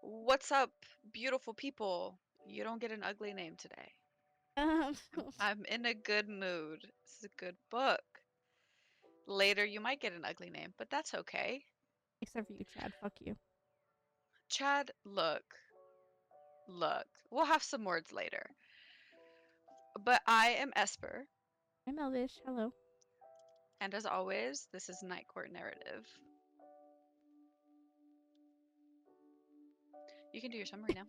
What's up, beautiful people? You don't get an ugly name today. Um, I'm in a good mood. This is a good book. Later, you might get an ugly name, but that's okay. except for you, Chad. Fuck you. Chad, look. We'll have some words later. But I am Esper, I'm Elvish. Hello. and as always, this is Night Court Narrative. You can do your summary now.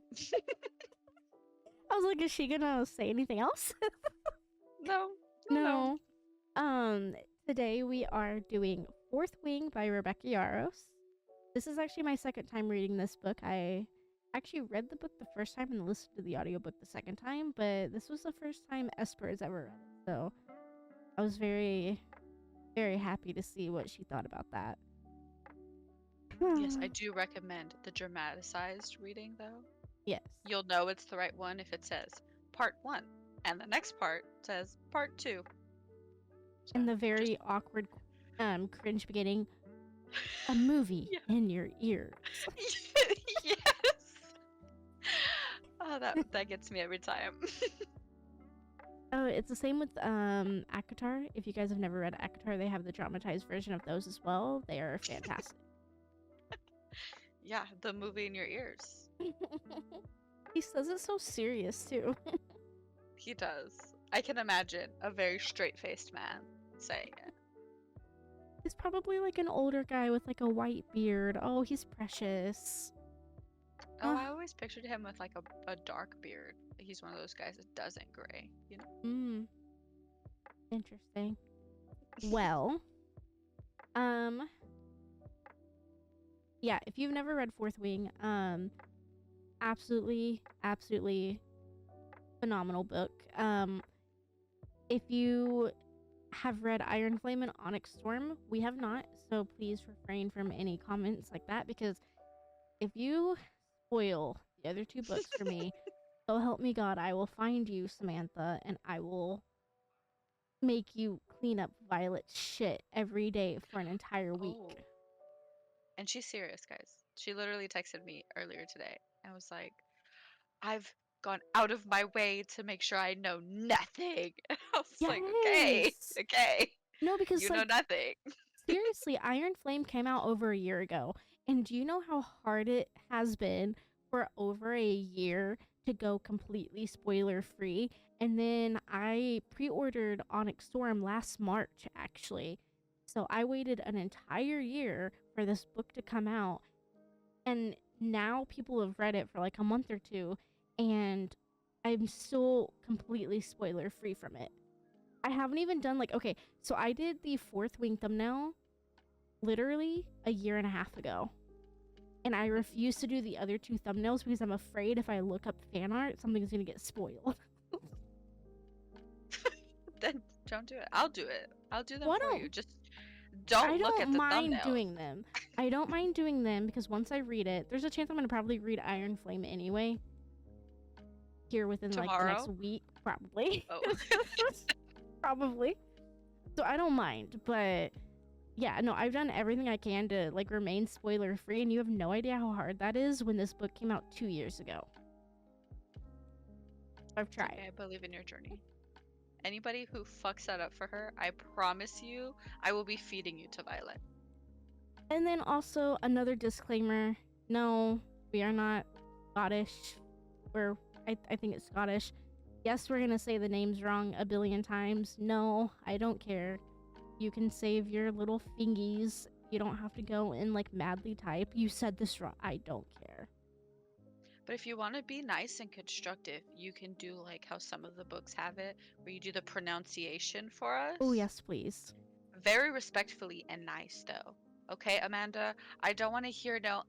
I was like, is she gonna say anything else? No. No. Today we are doing Fourth Wing by Rebecca Yarros. This is actually my second time reading this book. I actually read the book the first time and listened to the audiobook the second time, but this was the first time Esper has ever read it. So I was very, very happy to see what she thought about that. Yes, I do recommend the dramatized reading, though. Yes. You'll know it's the right one if it says part 1, and the next part says part 2. So And the very awkward, cringe beginning, a movie in your ears. Yes. Oh, that gets me every time. Oh, it's the same with ACOTAR. If you guys have never read ACOTAR, they have the dramatized version of those as well. They are fantastic. Yeah, the movie in your ears. He says it so serious too. He does. I can imagine a very straight-faced man saying it. He's probably like an older guy with like a white beard. Oh, he's precious. Oh, I always pictured him with like a dark beard. He's one of those guys that doesn't gray, you know? Interesting. Well, yeah, if you've never read Fourth Wing, absolutely phenomenal book. If you have read Iron Flame and Onyx Storm, we have not, so please refrain from any comments like that, because if you spoil the other two books for me, so help me God, I will find you, Samantha, and I will make you clean up Violet's shit every day for an entire week. Oh. And she's serious, guys. She literally texted me earlier today and was like, I've gone out of my way to make sure I know nothing. I was like, okay. No, because you know nothing. Seriously, Iron Flame came out over a year ago. And do you know how hard it has been for over a year to go completely spoiler free? And then I pre-ordered Onyx Storm last March, actually. So I waited an entire year for this book to come out. And now people have read it for like a month or two. And I'm still completely spoiler free from it. I haven't even done like, okay, so I did the Fourth Wing thumbnail literally a year and a half ago. And I refuse to do the other two thumbnails because I'm afraid if I look up fan art, something's going to get spoiled. Then don't do it. I'll do it. I'll do them Well, for you. Just don't look at the thumbnail. I don't mind doing them. I don't mind doing them because once I read it, there's a chance I'm going to probably read Iron Flame anyway. Here within like the next week, probably. Oh. Probably. So I don't mind, but yeah, no, I've done everything I can to like remain spoiler free, and you have no idea how hard that is when this book came out 2 years ago. I've tried. Okay, I believe in your journey. Anybody who fucks that up for her, I promise you, I will be feeding you to Violet. And then also another disclaimer: no, we are not Scottish. I think it's Scottish. Yes, we're gonna say the names wrong a billion times. No, I don't care. You can save your little fingies. You don't have to go and like madly type, you said this wrong. I don't care. But if you want to be nice and constructive, you can do like how some of the books have it, where you do the pronunciation for us. Oh, yes, please. Very respectfully and nice, though. Okay, Amanda? I don't want to hear no,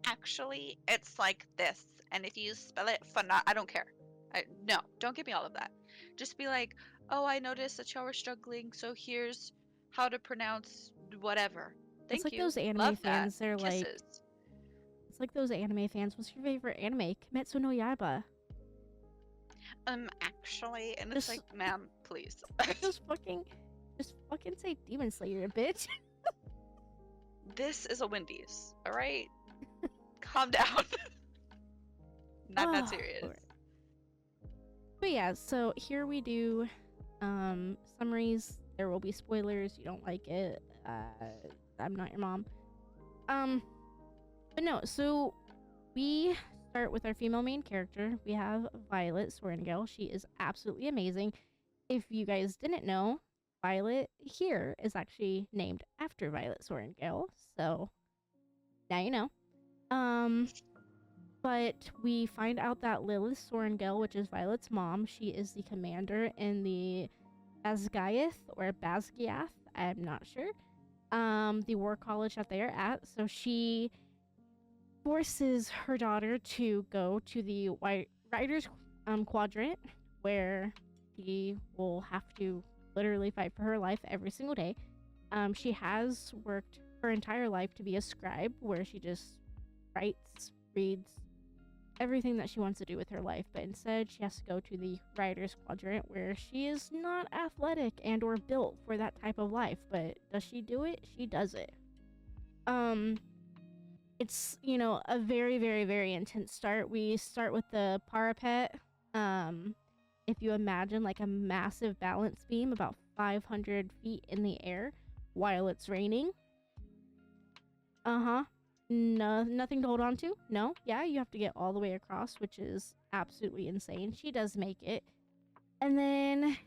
actually, it's like this. And if you spell it I don't care. No, don't give me all of that. Just be like, oh, I noticed that y'all were struggling, so here's how to pronounce whatever. Thank you. It's like you. those anime Love fans. That. They're Kisses. like, it's like those anime fans. What's your favorite anime? Kimetsu no Yaiba. Actually, and it's like, ma'am, please. just fucking say Demon Slayer, bitch. This is a Wendy's, all right? Calm down. Not that Oh, serious. Lord. But yeah, so here we do summaries. There will be spoilers. You don't like it. I'm not your mom. Um, but no, so we start with our female main character. We have Violet Sorrengail. She is absolutely amazing. If you guys didn't know, Violet here is actually named after Violet Sorrengail. So now you know. Um, but we find out that Lilith Sorrengail, which is Violet's mom, she is the commander in the Basgiath or Basgiath. I'm not sure. The war college that they are at. So she forces her daughter to go to the White Riders quadrant, where she will have to literally fight for her life every single day. She has worked her entire life to be a scribe, where she just writes, reads, everything that she wants to do with her life, but instead she has to go to the Riders quadrant, where she is not athletic and or built for that type of life. But does she do it? She does it. It's, you know, a very, very, very intense start. We start with the parapet. If you imagine like a massive balance beam about 500 feet in the air while it's raining. Uh-huh. No, nothing to hold on to? No? Yeah, you have to get all the way across, which is absolutely insane. She does make it. And then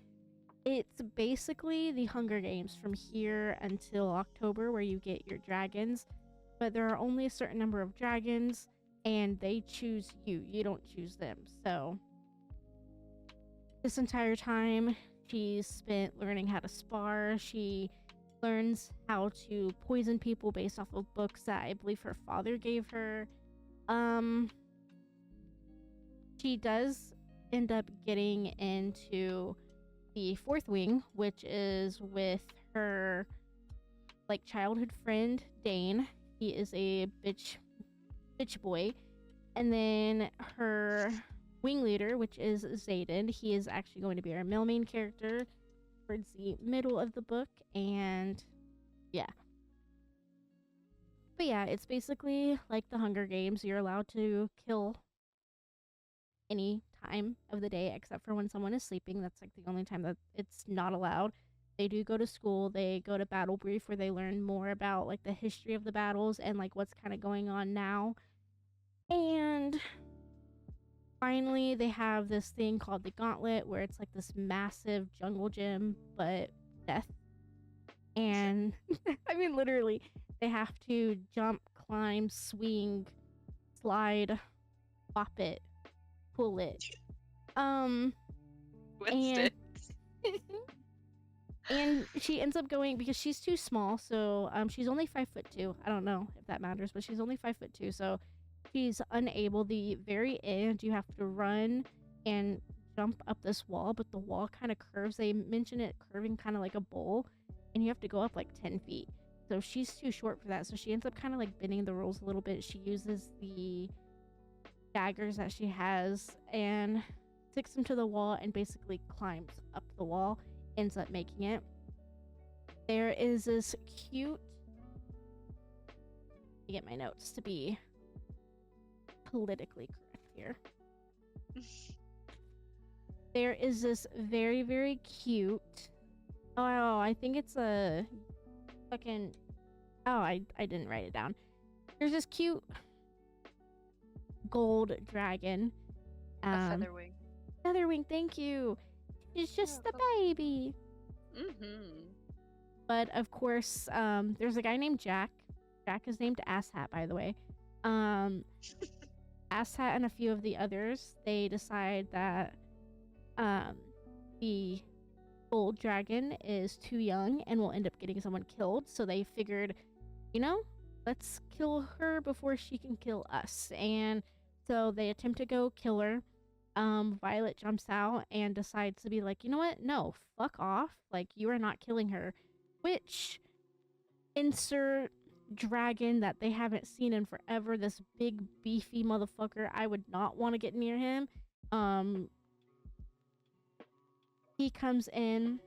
it's basically the Hunger Games from here until October, where you get your dragons. But there are only a certain number of dragons, and they choose you. You don't choose them. So this entire time, she's spent learning how to spar. She learns how to poison people based off of books that I believe her father gave her. She does end up getting into the fourth wing, which is with her like childhood friend Dane. He is a bitch boy. And then her wing leader, which is Zayden. He is actually going to be our male main character towards the middle of the book. And yeah. But yeah, it's basically like the Hunger Games. You're allowed to kill any time of the day except for when someone is sleeping. That's like the only time that it's not allowed. They do go to school. They go to battle brief, where they learn more about like the history of the battles and like what's kind of going on now. And finally, they have this thing called the Gauntlet, where it's like this massive jungle gym, but death. And I mean, literally, they have to jump, climb, swing, slide, pop it, pull it. Twist And it. and she ends up going, because she's too small. So she's only 5'2". I don't know if that matters, but she's only 5'2". So she's unable. The very end, you have to run and jump up this wall, but the wall kind of curves. They mention it curving kind of like a bowl, and you have to go up like 10 feet. So she's too short for that. So she ends up kind of like bending the rules a little bit. She uses the daggers that she has and sticks them to the wall and basically climbs up the wall, ends up making it. There is this cute, let me get my notes to be politically correct here. There is this very, very cute, oh, I think it's a fucking, oh, I didn't write it down. There's this cute gold dragon. A featherwing. Featherwing, thank you. It's just a baby. But of course, there's a guy named Jack. Jack is named Asshat, by the way. Asshat and a few of the others, they decide that the gold dragon is too young and will end up getting someone killed. So they figured, you know, let's kill her before she can kill us. And so they attempt to go kill her. Violet jumps out and decides to be like, you know what? No, fuck off. Like, you are not killing her. Which, insert dragon that they haven't seen in forever, this big beefy motherfucker, I would not want to get near him. He comes in,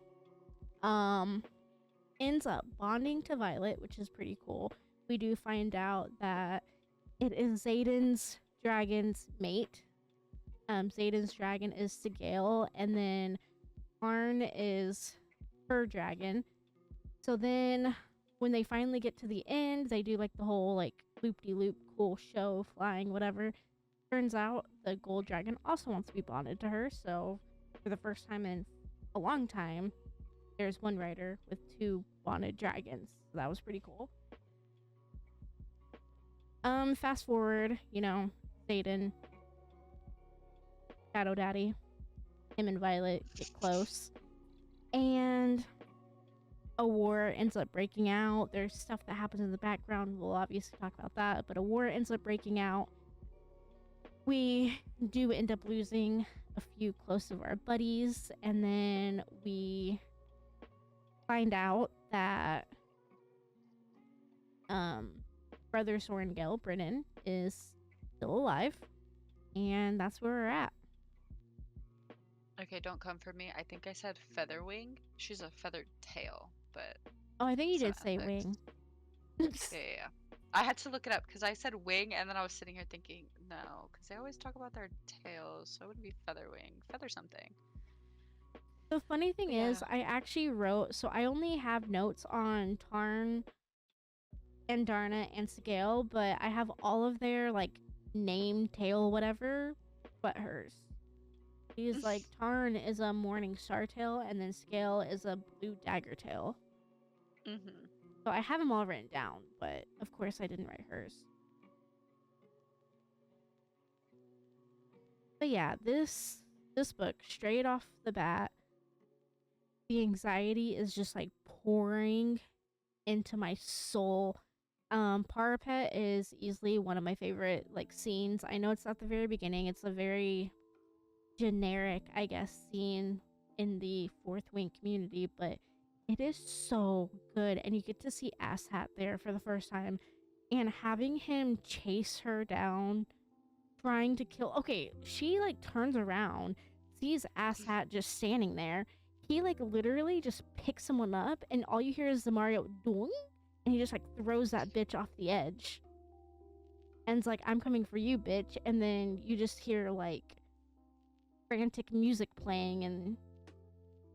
ends up bonding to Violet, which is pretty cool. We do find out that it is Zayden's dragon's mate. Zayden's dragon is Sigale, and then Arn is her dragon. So then when they finally get to the end, they do like the whole like loop-de-loop cool show, flying, whatever. Turns out the gold dragon also wants to be bonded to her, so for the first time in a long time, there's one rider with two bonded dragons. So that was pretty cool. Fast forward, Zayden, Shadow Daddy, him and Violet get close. And a war ends up breaking out. There's stuff that happens in the background. We'll obviously talk about that, but a war ends up breaking out. We do end up losing a few close of our buddies, and then we find out that brother Sorengale, Brennan, is still alive, and that's where we're at. Okay, don't come for me. I think I said Featherwing. She's a feathered tail, but Oh, I think you did say semantics. wing. Yeah. I had to look it up because I said wing, and then I was sitting here thinking, no, because they always talk about their tails, so it would be Featherwing, feather something. The funny thing But yeah. is, I actually wrote, so I only have notes on Tarn and Darna and Sigale, but I have all of their like name, tail, whatever, but hers. She's like, Tarn is a morning star tail, and then Sigale is a blue dagger tail. Mm-hmm. So I have them all written down, but of course I didn't write hers. But yeah, this book, straight off the bat, the anxiety is just like pouring into my soul. Parapet is easily one of my favorite like scenes. I know it's at the very beginning. It's a very generic, I guess, scene in the Fourth Wing community, but it is so good. And you get to see Asshat there for the first time, and having him chase her down, trying to kill. Okay, she like turns around, sees Asshat just standing there. He like literally just picks someone up, and all you hear is the Mario doing, and he just like throws that bitch off the edge. And it's like, I'm coming for you, bitch. And then you just hear like frantic music playing, and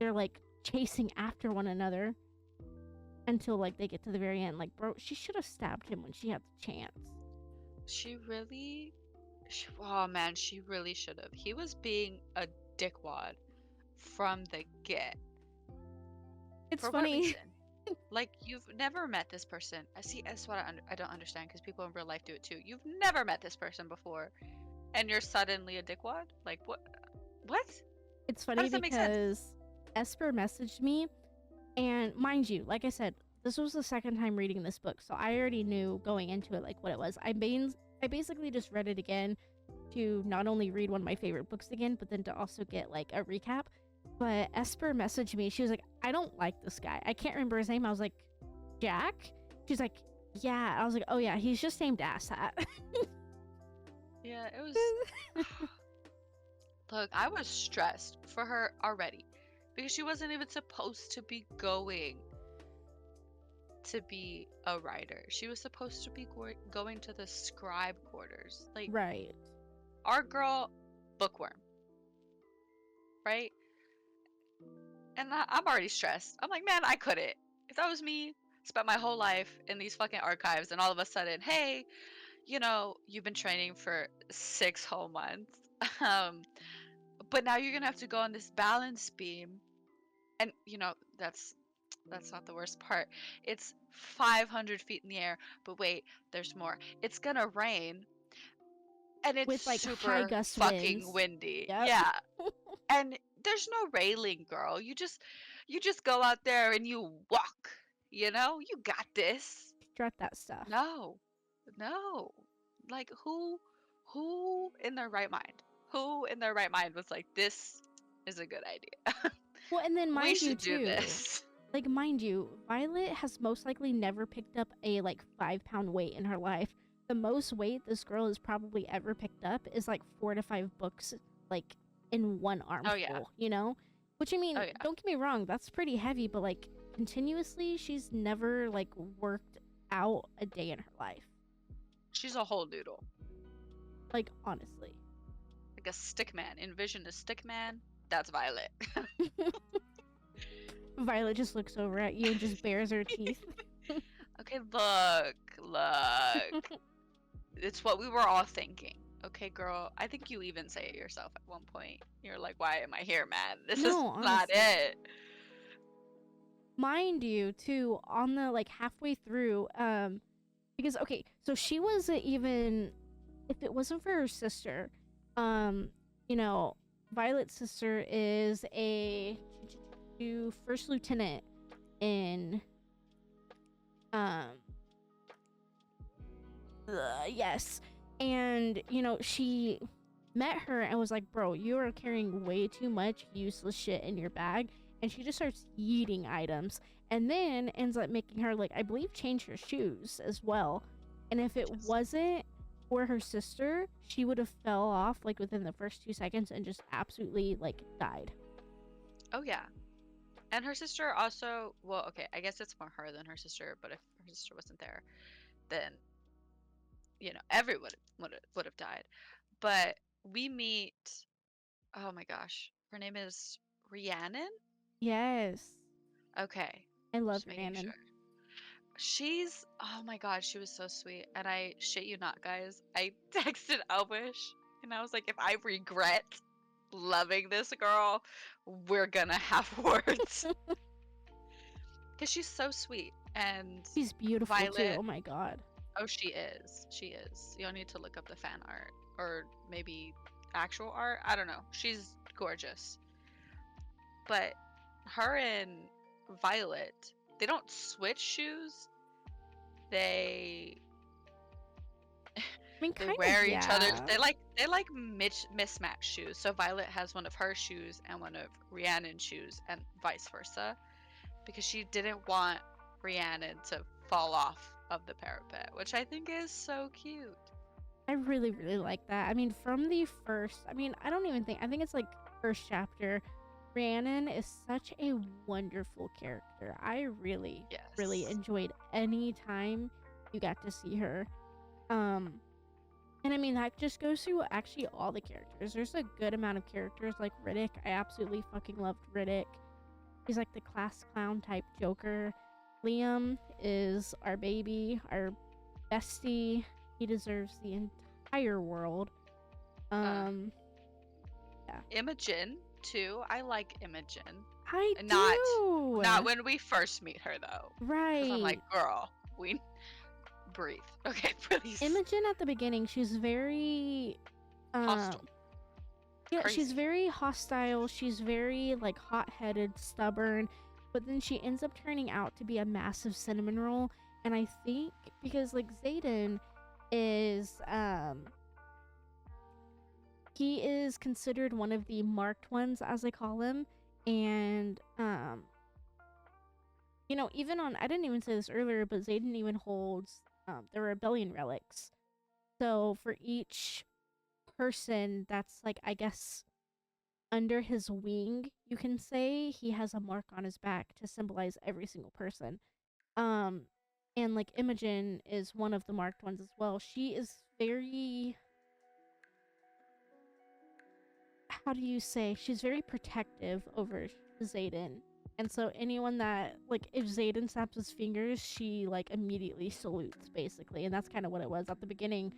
they're like chasing after one another until like they get to the very end. Like, bro, she should have stabbed him when she had the chance. She really, oh man, she really should have. He was being a dickwad from the get. It's For what funny. reason? Like, you've never met this person. I see. That's what I don't understand, because people in real life do it too. You've never met this person before, and you're suddenly a dickwad. Like, what? What? It's How funny does that make sense? because Esper messaged me, and mind you, like I said, this was the second time reading this book, so I already knew going into it like what it was. I basically just read it again to not only read one of my favorite books again, but then to also get like a recap. But Esper messaged me. She was like, I don't like this guy. I can't remember his name. I was like, Jack? She's like, yeah. I was like, oh yeah, he's just named Asshat. Yeah, it was. Look, I was stressed for her already because she wasn't even supposed to be going to be a writer. She was supposed to be going to the scribe quarters. Like, Right. our girl, bookworm. Right? And I'm already stressed. I'm like, man, I couldn't. If that was me, spent my whole life in these fucking archives, and all of a sudden, hey, you've been training for 6 whole months. But now you're gonna have to go on this balance beam. And that's not the worst part. It's 500 feet in the air, but wait, there's more. It's gonna rain, and it's With like high super gust fucking winds. windy. Yep. Yeah. And there's no railing, girl. You just go out there and you walk. You got this. Strut that stuff. No. No. Like, who in their right mind? Who in their right mind was like, this is a good idea? Well, and then We mind you should do too, this. like mind you, Violet has most likely never picked up a like 5-pound weight in her life. The most weight this girl has probably ever picked up is like 4 to 5 books, like in one Oh yeah. armful, you know? Which I mean, Oh yeah. don't get me wrong, that's pretty heavy, but like continuously, she's never like worked out a day in her life. She's a whole noodle. Like honestly. like a stick man. Envision a stick man. That's Violet. Violet just looks over at you and just bares her teeth. Okay, look. It's what we were all thinking. Okay, girl. I think you even say it yourself at one point. You're like, why am I here, man? This is No, not honestly. it. Mind you, too, on the like halfway through, because okay, so she wasn't even, if it wasn't for her sister, um, you know, Violet's sister is a first lieutenant in um yes, and she met her and was like, bro, you are carrying way too much useless shit in your bag. And she just starts yeeting items and then ends up making her, like, I believe, change her shoes as well. And if it wasn't for her sister, she would have fell off like within the first 2 seconds and just absolutely like died. Oh yeah. And her sister also, well, okay, I guess it's more her than her sister, but if her sister wasn't there, then everyone would have died. But we meet, oh my gosh, her name is Rhiannon? Yes. Okay. I love Just making Rhiannon. sure. She's, oh my God, she was so sweet. And I shit you not, guys. I texted Elvish and I was like, if I regret loving this girl, we're gonna have words. Because she's so sweet. And She's beautiful too. Violet, Oh my god. oh, she is. She is. You'll need to look up the fan art or maybe actual art. I don't know. She's gorgeous. But her and Violet, they don't switch shoes. They I mean, they kind of, wear each other's. yeah. They like mismatched shoes. So Violet has one of her shoes and one of Rhiannon's shoes, and vice versa, because she didn't want Rhiannon to fall off of the parapet, which I think is so cute. I really, really like that. I mean, from the first, I mean, I think it's like first chapter. Rhiannon is such a wonderful character. I really, really Yes. enjoyed any time you got to see her. Um, and I mean, that just goes through actually all the characters. There's a good amount of characters like Riddick. I absolutely fucking loved Riddick. He's like the class clown type Joker. Liam is our baby, our bestie. He deserves the entire world. Uh, Um, yeah, Imogen too. I like Imogen. I Not do. not when we first meet her though, because I'm like, Right. girl, we breathe. Okay, please. Imogen at the beginning, she's very, um, Hostile, yeah, she's crazy. very hostile. She's very like hot-headed, stubborn, but then she ends up turning out to be a massive cinnamon roll. And I think because like Zayden is he is considered one of the marked ones, as I call him, and even on, I didn't even say this earlier, but Zayden even holds the rebellion relics. So for each person that's like, I guess, under his wing, you can say, he has a mark on his back to symbolize every single person. Um, and like Imogen is one of the marked ones as well. She is very, how do you say, she's very protective over Zayden. And so anyone that, like, if Zayden snaps his fingers, she like immediately salutes basically. And that's kind of what it was at the beginning.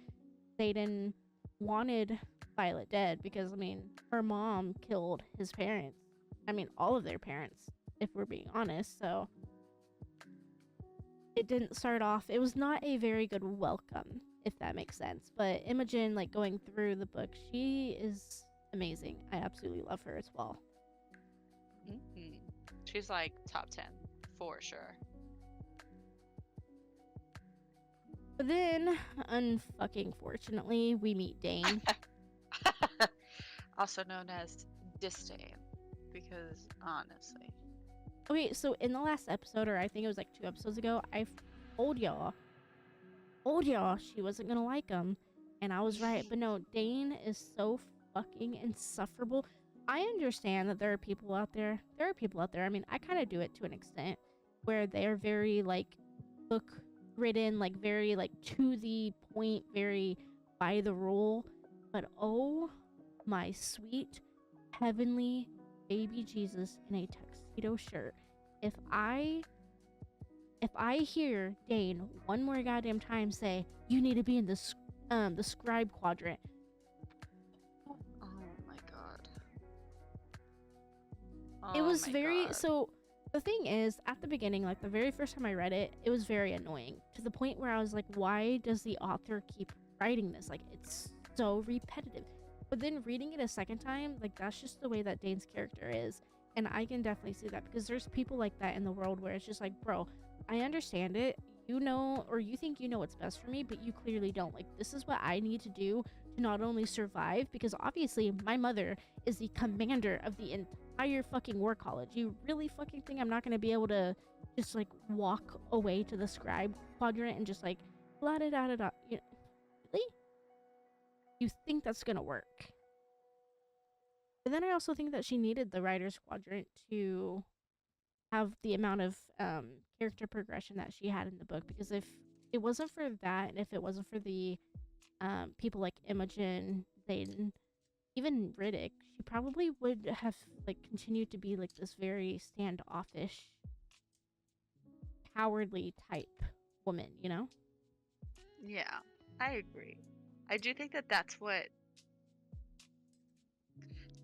Zayden wanted Violet dead because, I mean, her mom killed his parents. I mean, all of their parents, if we're being honest. So it didn't start off, it was not a very good welcome, if that makes sense. But Imogen, like, going through the book, she is amazing. I absolutely love her as well. Hmm. She's like top 10 for sure. But then, unfucking fortunately, we meet Dane. Also known as disdain, because honestly, Okay, so in the last episode, or I think it was like 2 episodes ago, I told y'all she wasn't gonna like him, and I was right. But no, Dane is so fucking insufferable. I understand that there are people out there. There are people out there. I mean, I kind of do it to an extent, where they're very like book written, like very like to the point, very by the rule. But oh my sweet, heavenly baby Jesus in a tuxedo shirt. If I if I hear Dane one more goddamn time say, "You need to be in the scribe quadrant," Oh my god. it Oh was my very god. so. The thing is, at the beginning, like the very first time I read it, it was very annoying to the point where I was like, "Why does the author keep writing this? Like, it's so repetitive." But then reading it a second time, like that's just the way that Dane's character is, and I can definitely see that because there's people like that in the world where it's just like, "Bro, I understand it. You know, or you think you know what's best for me, but you clearly don't. Like, this is what I need to do to not only survive, because obviously my mother is the commander of the entire fucking war college. You really fucking think I'm not gonna be able to just like walk away to the scribe quadrant and just like blah da da da da? You know, really? You think that's gonna work?" But then I also think that she needed the writer's quadrant to have the amount of character progression that she had in the book, because if it wasn't for that, and if it wasn't for the people like Imogen, Zayden, even Riddick, she probably would have like continued to be like this very standoffish, cowardly type woman, you know? Yeah, I agree. I do think that that's what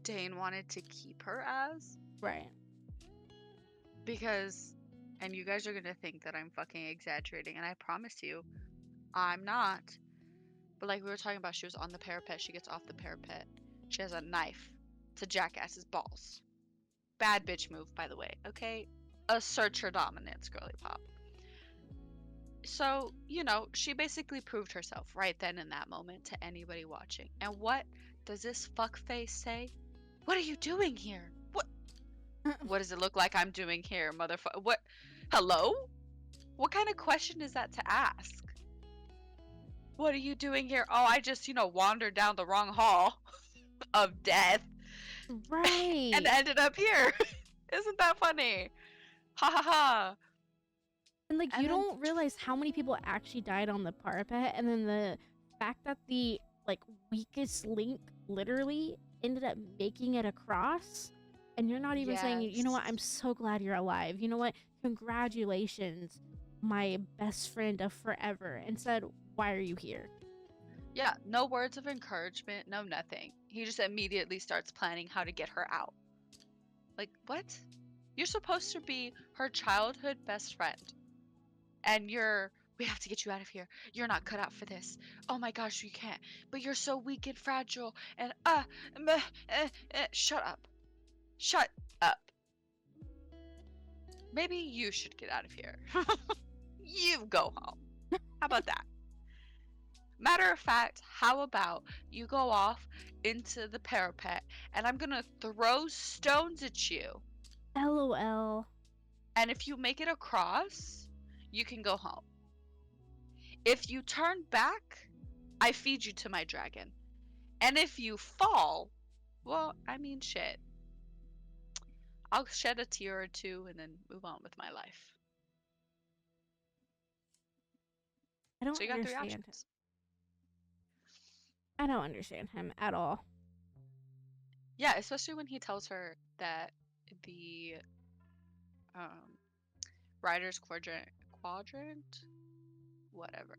Dane wanted to keep her as, Right. because, and you guys are gonna think that I'm fucking exaggerating, and I promise you, I'm not. But like we were talking about, she was on the parapet, she gets off the parapet, she has a knife to Jackass's balls. Bad bitch move, by the way, okay? Assert your dominance, girly pop. So, she basically proved herself right then in that moment to anybody watching. And what does this fuckface say? What are you doing here? What does it look like I'm doing here, motherfucker? What? Hello? What kind of question is that to ask? What are you doing here? Oh, I just, wandered down the wrong hall of death and Right. ended up here. Isn't that funny? Ha ha ha. And like And you then, don't realize how many people actually died on the parapet, and then the fact that the like weakest link literally ended up making it across, and you're not even saying, "You know what? yes. I'm so glad you're alive. You know what? Congratulations, my best friend of forever." Instead, "Why are you here?" Yeah, no words of encouragement, no nothing. He just immediately starts planning how to get her out. Like, what? You're supposed to be her childhood best friend. And we have to get you out of here. You're not cut out for this. Oh my gosh, you can't. But you're so weak and fragile. And, shut up. Shut up. Maybe you should get out of here. You go home. How about that? Matter of fact, how about you go off into the parapet and I'm gonna throw stones at you. LOL. And if you make it across, you can go home. If you turn back, I feed you to my dragon. And if you fall, well, I mean, shit. I'll shed a tear or two and then move on with my life. I don't So you got three understand him. options. I don't understand him at all. Yeah, especially when he tells her that the um, writer's quadrant, whatever,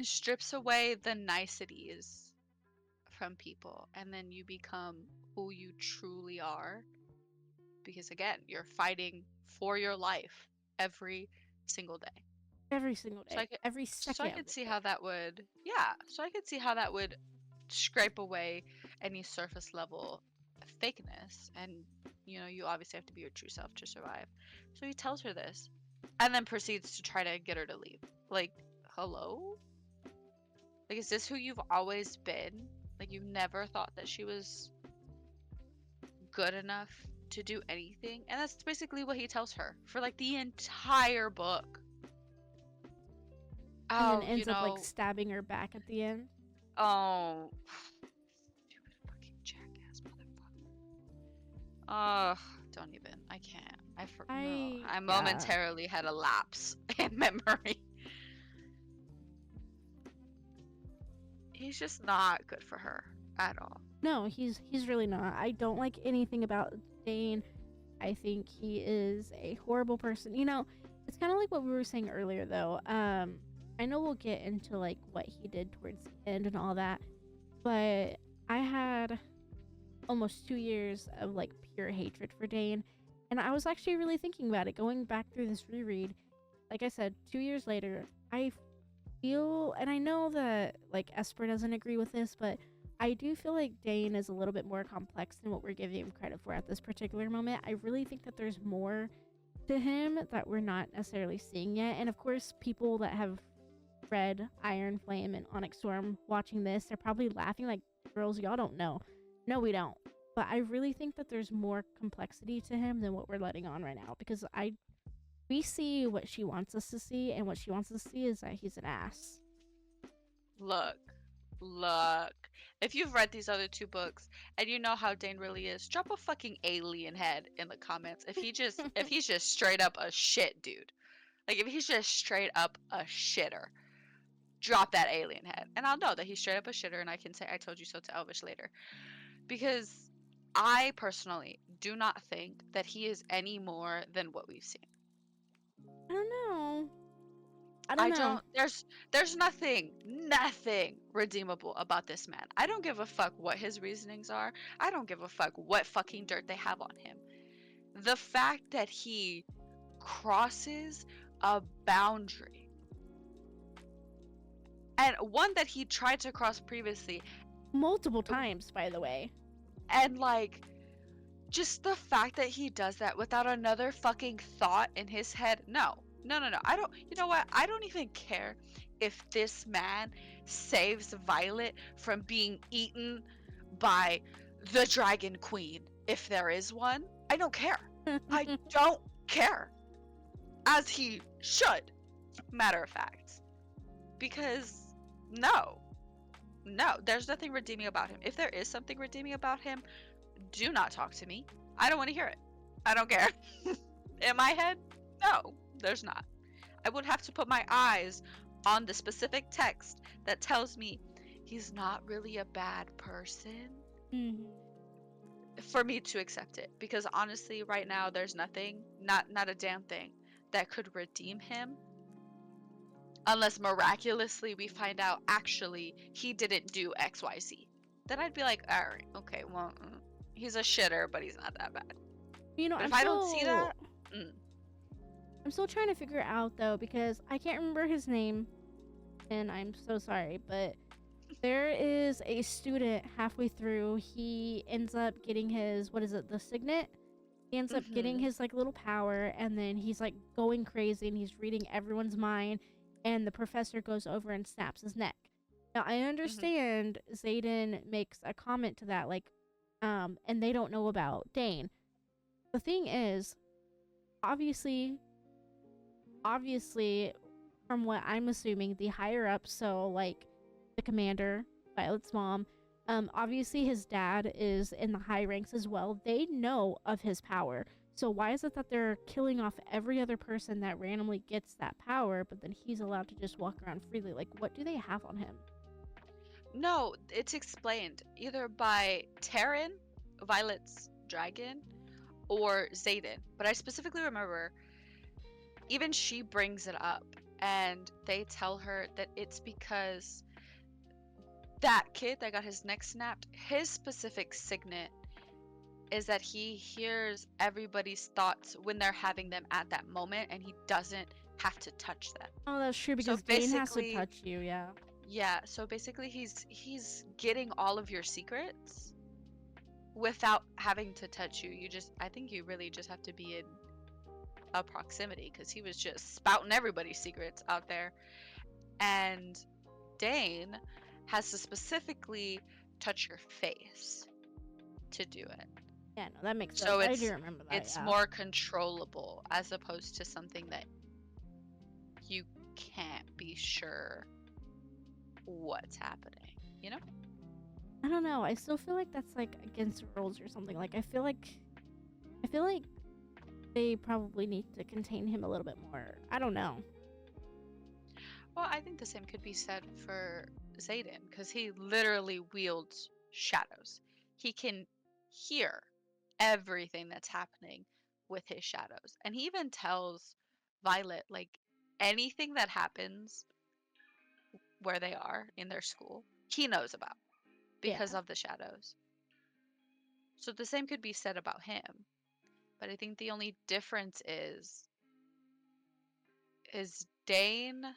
strips away the niceties from people, and then you become who you truly are. Because again, you're fighting for your life every single day. Every single So I day, could, every so I second of could the see day. how that would, yeah. So I could see how that would scrape away any surface level fakeness, and you obviously have to be your true self to survive. So he tells her this, and then proceeds to try to get her to leave. Like, hello? Like, is this who you've always been? Like, you never thought that she was good enough to do anything? And that's basically what he tells her for like the entire book. And then Oh, ends up like stabbing her back at the end. oh, stupid fucking jackass motherfucker. Oh, don't even. I can't. No. I Yeah. momentarily had a lapse in memory. He's just not good for her. at all. No, he's really not. I don't like anything about Dane. I think he is a horrible person. It's kind of like what we were saying earlier, though. I know we'll get into like what he did towards the end and all that, but I had almost 2 years of like pure hatred for Dane, and I was actually really thinking about it, going back through this reread. Like I said, 2 years later, I feel, and I know that like Esper doesn't agree with this, but I do feel like Dane is a little bit more complex than what we're giving him credit for at this particular moment. I really think that there's more to him that we're not necessarily seeing yet. And of course, people that have read Iron Flame and Onyx Storm watching this, they're probably laughing like, girls, y'all don't know. No, we don't. But I really think that there's more complexity to him than what we're letting on right now, because we see what she wants us to see, and what she wants us to see is that he's an ass. Look, look. If you've read these other two books and you know how Dane really is, drop a fucking alien head in the comments. If he's just straight up a shit dude. Like if he's just straight up a shitter, drop that alien head. And I'll know that he's straight up a shitter and I can say I told you so to Elvish later. Because I personally do not think that he is any more than what we've seen. I don't know. I don't know. There's nothing redeemable about this man. I don't give a fuck what his reasonings are. I don't give a fuck what fucking dirt they have on him. The fact that he crosses a boundary, and one that he tried to cross previously Multiple times, by the way. and like just the fact that he does that without another fucking thought in his head. No. I don't, you know what? I don't even care if this man saves Violet from being eaten by the Dragon Queen, if there is one. I don't care. I don't care. As he should, matter of fact. Because no, there's nothing redeeming about him. If there is something redeeming about him, do not talk to me. I don't want to hear it. I don't care. In my head, no, there's not. I would have to put my eyes on the specific text that tells me he's not really a bad person for me to accept it. Because honestly, right now, there's nothing, not a damn thing, that could redeem him. Unless miraculously we find out actually he didn't do XYZ. Then I'd be like, alright, okay, well, he's a shitter, but he's not that bad. But if I don't see that, I'm still trying to figure it out though, because I can't remember his name, and I'm so sorry, but there is a student halfway through. He ends up getting his, what is it, the signet? He ends up getting his like little power, and then he's like going crazy, and he's reading everyone's mind, and the professor goes over and snaps his neck. Now I understand Xaden makes a comment to that, like, and they don't know about Dane. The thing is, obviously, from what I'm assuming, the higher up, so like the commander, Violet's mom, obviously his dad is in the high ranks as well. They know of his power. So why is it that they're killing off every other person that randomly gets that power, but then he's allowed to just walk around freely? Like, what do they have on him? No, it's explained either by Terran, Violet's dragon, or Xaden. But I specifically remember even she brings it up, and they tell her that it's because that kid that got his neck snapped, his specific signet is that he hears everybody's thoughts when they're having them at that moment, and he doesn't have to touch them. Oh, that's true, because Dane has to touch you, yeah. Yeah, so basically he's getting all of your secrets without having to touch you. I think you really just have to be in a proximity, because he was just spouting everybody's secrets out there. And Dane has to specifically touch your face to do it. Yeah, no, that makes sense. So I do remember that. It's more controllable as opposed to something that you can't be sure what's happening, you know? I don't know. I still feel like that's like against the rules or something. Like I feel like they probably need to contain him a little bit more. I don't know. Well, I think the same could be said for Xaden, because he literally wields shadows. He can hear everything that's happening with his shadows. And he even tells Violet, like, anything that happens where they are in their school, he knows about Yeah. because of the shadows. So the same could be said about him. But I think the only difference is Dane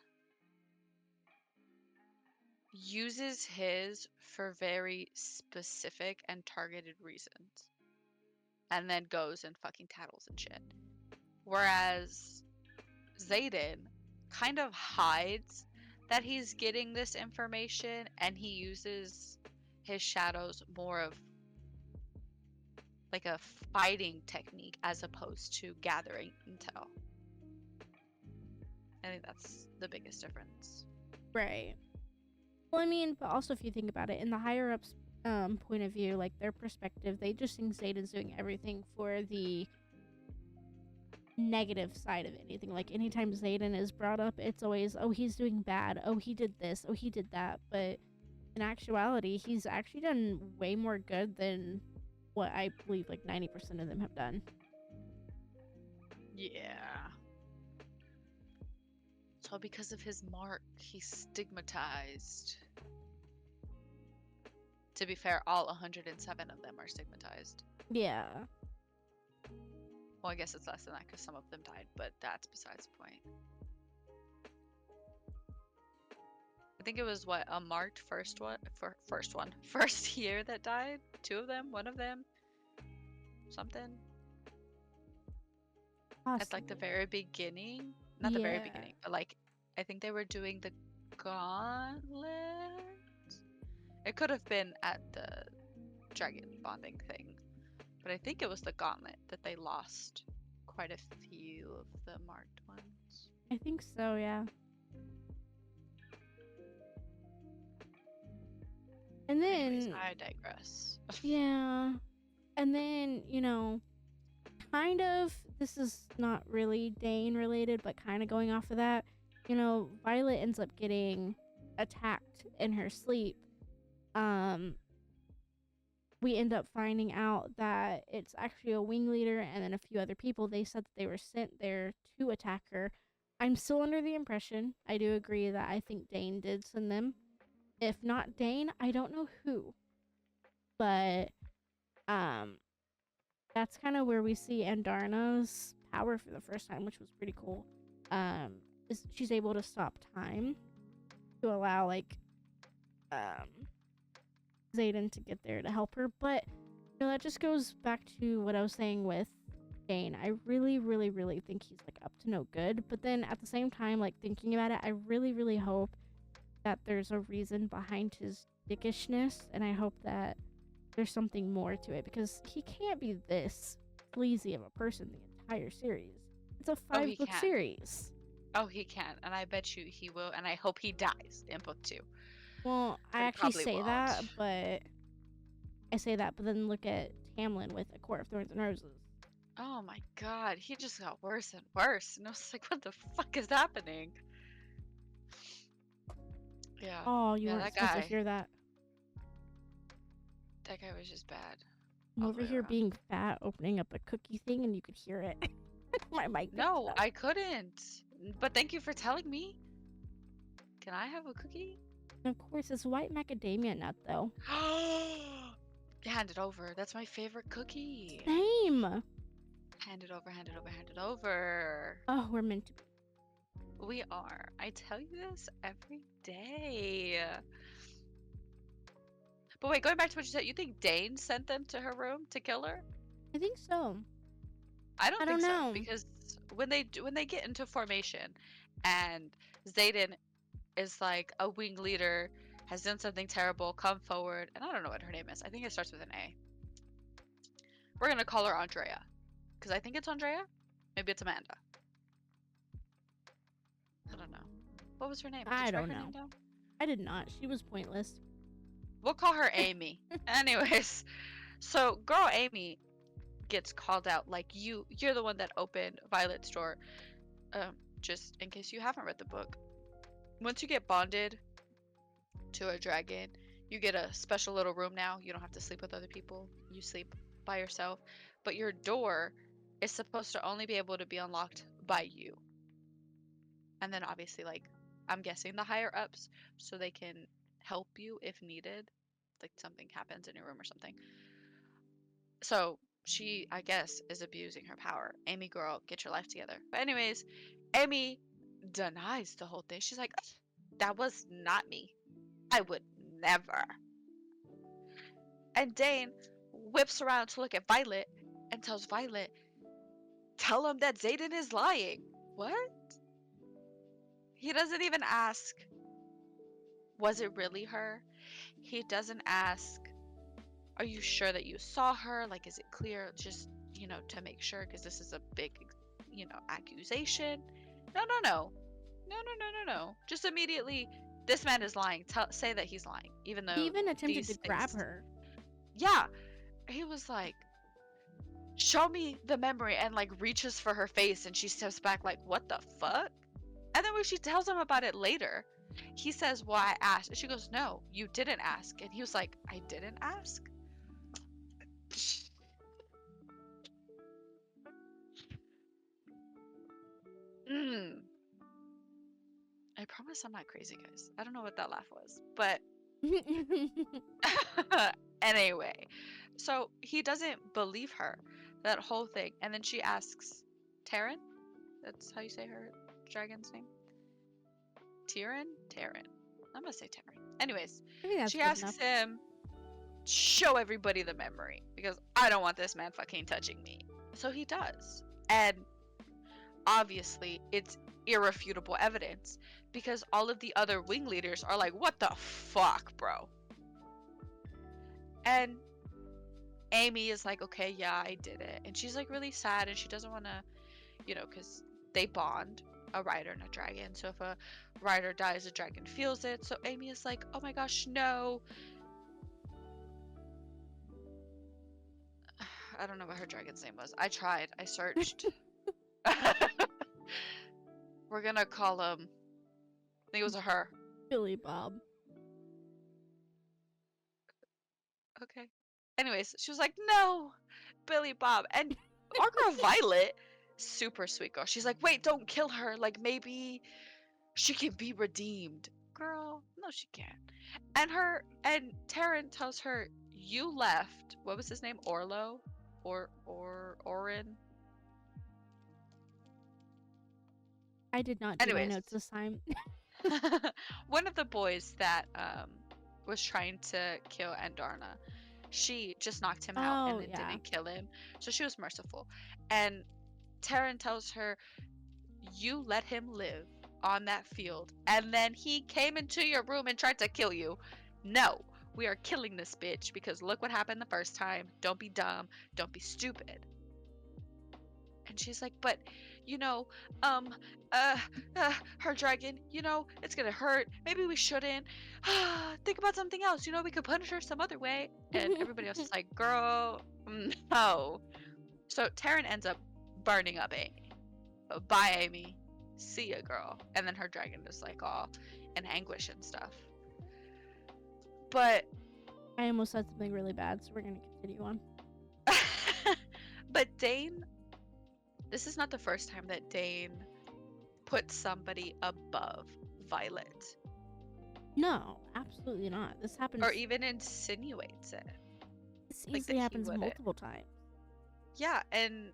uses his for very specific and targeted reasons and then goes and fucking tattles and shit. Whereas Xaden kind of hides that he's getting this information and he uses his shadows more of like a fighting technique as opposed to gathering intel. I think that's the biggest difference. Right. Well, I mean, but also if you think about it, in the higher ups' point of view, like their perspective, they just think Zayden's doing everything for the negative side of anything. Like anytime Zayden is brought up, it's always, oh, he's doing bad. Oh, he did this. Oh, he did that. But in actuality, he's actually done way more good than what I believe like 90% of them have done. Yeah. So because of his mark, he's stigmatized. To be fair, all 107 of them are stigmatized. Yeah. Well, I guess it's less than that because some of them died, but that's besides the point. I think it was what, a marked first year that died? 2 of them? 1 of them? Something? At like the Possibly. very beginning? Not the very beginning, but like I think they were doing the gauntlet. It could have been at the dragon bonding thing, but I think it was the gauntlet that they lost quite a few of the marked ones. I think so, yeah. And Anyways, then, I digress. yeah. And then, you know, kind of, this is not really Dane related, but kind of going off of that, you know, Violet ends up getting attacked in her sleep. We end up finding out that it's actually a wing leader and then a few other people. They said that they were sent there to attack her. I'm still under the impression, I do agree that I think Dane did send them. If not Dane, I don't know who. But that's kind of where we see Andarna's power for the first time, which was pretty cool. She's able to stop time to allow like Xaden to get there to help her. But you know, that just goes back to what I was saying with Dane. I really, really, really think he's like up to no good. But then at the same time, like thinking about it, I really, really hope that there's a reason behind his dickishness, and I hope that there's something more to it because he can't be this sleazy of a person the entire series. It's a 5-book series. Oh, he can, and I bet you he will, and I hope he dies in book 2. Well, I actually say that, but then look at Tamlin with A Court of Thorns and Roses. Oh my god, he just got worse and worse, and I was like, what the fuck is happening? Yeah. Oh, you weren't supposed to hear that. That guy was just bad. I'm over here being fat, opening up a cookie thing, and you could hear it. My mic. No, I couldn't. But thank you for telling me. Can I have a cookie? Of course, it's white macadamia nut, though. Hand it over. That's my favorite cookie. Same. Hand it over, hand it over, hand it over. Oh, we're meant to be. We are. I tell you this every day. But wait, going back to what you said, you think Dane sent them to her room to kill her? I think so. I don't think so, because when they get into formation and Xaden is like, a wing leader has done something terrible, come forward, and I don't know what her name is. I think it starts with an A. We're gonna call her Andrea, because I think it's Andrea. Maybe it's Amanda. I don't know. What was her name? I don't know. I did not. She was pointless. We'll call her Amy. Anyways, so girl Amy gets called out, like, you're the one that opened Violet's door. Just in case you haven't read the book, once you get bonded to a dragon, You get a special little room now. You don't have to sleep with other people. You sleep by yourself. But your door is supposed to only be able to be unlocked by you. And then obviously, like, I'm guessing the higher ups so they can help you if needed. Like something happens in your room or something. So she, I guess, is abusing her power. Amy, girl, get your life together. But anyways, Amy denies the whole thing. She's like, that was not me. I would never. And Dane whips around to look at Violet and tells Violet, tell him that Zayden is lying. What? He doesn't even ask, was it really her? He doesn't ask, are you sure that you saw her? Like, is it clear? Just, to make sure, because this is a big, accusation. No, no, no. No, no, no, no, no. Just immediately, this man is lying. Say that he's lying, even He though even attempted these to grab things. her. Yeah. He was like, show me the memory, and like reaches for her face, and she steps back, like, what the fuck? And then when she tells him about it later, he says, well, I asked. And she goes, no, you didn't ask. And he was like, I didn't ask? Mm. I promise I'm not crazy, guys. I don't know what that laugh was. But anyway, so he doesn't believe her, that whole thing. And then she asks, Taryn? That's how you say her dragon's name? Tyrion? Taryn. I'm gonna say Taryn. Anyways, I think that's she good enough. asks him, show everybody the memory because I don't want this man fucking touching me. So he does. And obviously, it's irrefutable evidence because all of the other wing leaders are like, what the fuck, bro? And Amy is like, okay, yeah, I did it. And she's like really sad and she doesn't want to, because they bond, a rider and a dragon. So if a rider dies, a dragon feels it. So Amy is like, oh my gosh, no. I don't know what her dragon's name was. I tried. I searched. We're gonna call him. I think it was a her. Billy Bob. Okay. Anyways, she was like, no, Billy Bob. And our girl Violet, super sweet girl. She's like, wait, don't kill her. Like, maybe she can be redeemed. Girl, no, she can't. And Taryn tells her, you left. What was his name? Orlo? Orin? I did not do my Anyways, notes this time. one of the boys that was trying to kill Andarna, she just knocked him out and Oh, then yeah. didn't kill him. So she was merciful. And Taryn tells her, you let him live on that field, and then he came into your room and tried to kill you. No, we are killing this bitch because look what happened the first time. Don't be dumb. Don't be stupid. And she's like, but, you know, um, uh, her dragon, it's gonna hurt. Maybe we shouldn't. Think about something else. We could punish her some other way. And everybody else is like, girl, no. So Taryn ends up burning up Amy. Bye, Amy. See ya, girl. And then her dragon is like all in anguish and stuff. But, I almost said something really bad, so we're gonna continue on. but Dane, this is not the first time that Dane puts somebody above Violet. No, absolutely not. This happens. Or even insinuates it. This Like easily that he happens wouldn't. multiple times. Yeah, and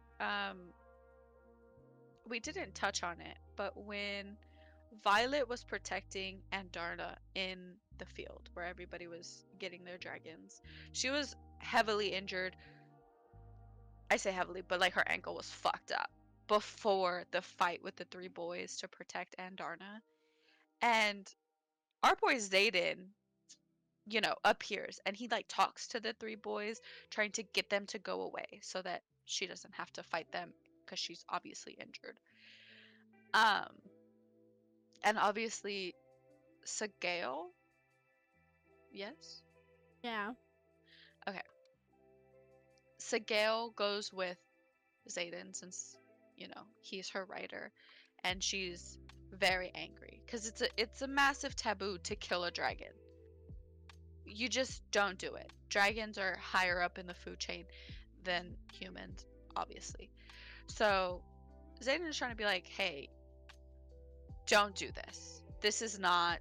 we didn't touch on it, but when Violet was protecting Andarna in the field where everybody was getting their dragons, she was heavily injured. I say heavily, but like her ankle was fucked up before the fight with the three boys to protect Andarna. And our boy Zayden, appears and he like talks to the three boys, trying to get them to go away so that she doesn't have to fight them because she's obviously injured. Um, and obviously Sagail, yes, Yeah. okay. Sagail goes with Zayden since he's her rider, and she's very angry because it's a massive taboo to kill a dragon. You just don't do it. Dragons are higher up in the food chain than humans, obviously. So Zayden is trying to be like, hey, don't do this. This is not,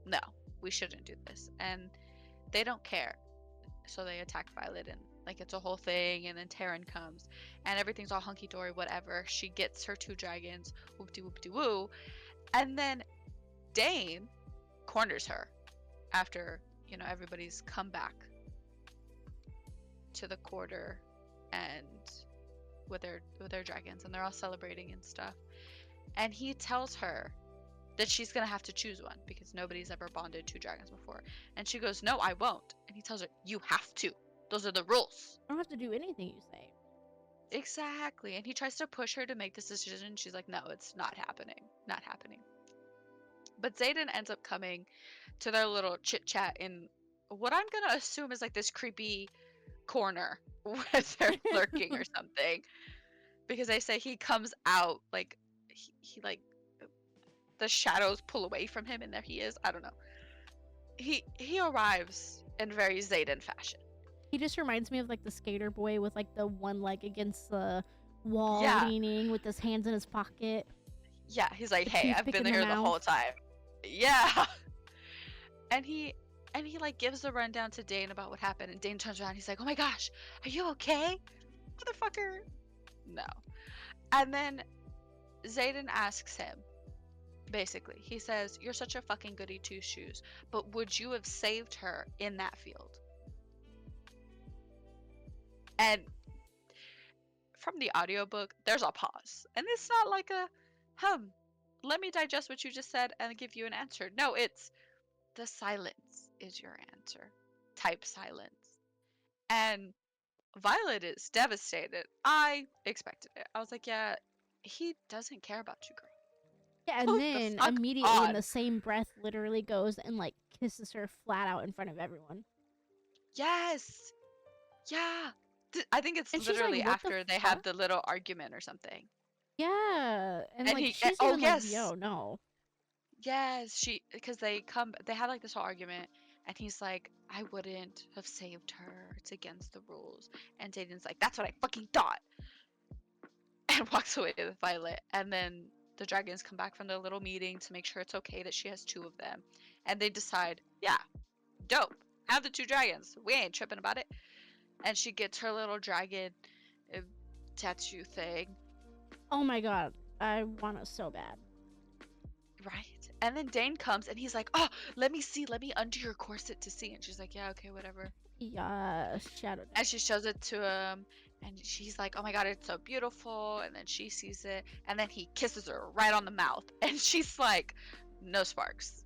no, we shouldn't do this. And they don't care. So they attack Violet and like it's a whole thing. And then Terran comes and everything's all hunky dory, whatever. She gets her 2 dragons, whoop de whoop de woo. And then Dane corners her after, everybody's come back to the quarter and with their dragons and they're all celebrating and stuff. And he tells her that she's gonna have to choose one because nobody's ever bonded 2 dragons before. And she goes, "No, I won't." And he tells her, "You have to. Those are the rules." I don't have to do anything you say. Exactly. And he tries to push her to make this decision. She's like, "No, it's not happening. Not happening." But Zayden ends up coming to their little chit chat in what I'm gonna assume is like this creepy corner where they're lurking or something. Because they say he comes out like he like the shadows pull away from him and there he is. I don't know. He arrives in very Zayden fashion. He just reminds me of like the skater boy with like the one leg against the wall Yeah. leaning with his hands in his pocket. Yeah, he's like, The "Hey, I've toothpick been in the here the whole mouth. time." Yeah. And he like gives the rundown to Dane about what happened and Dane turns around, he's like, "Oh my gosh, are you okay? Motherfucker." No. And then Zayden asks him, basically, he says, "You're such a fucking goody two shoes, but would you have saved her in that field?" And from the audiobook, there's a pause. And it's not like a, let me digest what you just said and give you an answer. No, it's the silence is your answer type silence. And Violet is devastated. I expected it. I was like, yeah, he doesn't care about you, girl. Yeah, and Move the then fuck immediately in on. the same breath, literally goes and like kisses her flat out in front of everyone. Yes. Yeah. I think it's And she's like, literally "What the after they have fuck?" the little argument or something. Yeah, and And like he, she's oh, even like, yes. "Yo, no." Yes, because they have like this whole argument, and he's like, "I wouldn't have saved her. It's against the rules." And Jaden's like, "That's what I fucking thought," and walks away with Violet. And then the dragons come back from their little meeting to make sure it's okay that she has 2 of them, and they decide, yeah, dope, have the 2 dragons. We ain't tripping about it. And she gets her little dragon uh, tattoo thing, Oh my god, I want it so bad. right? And then Dane comes and he's like, "Oh, let me see, let me undo your corset to see." And she's like, "Yeah, okay, whatever." Yeah, Shadow And Dance. she shows it to him, and she's like, "Oh my god, it's so beautiful." And then she sees it, and then he kisses her right on the mouth, and she's like, "No sparks."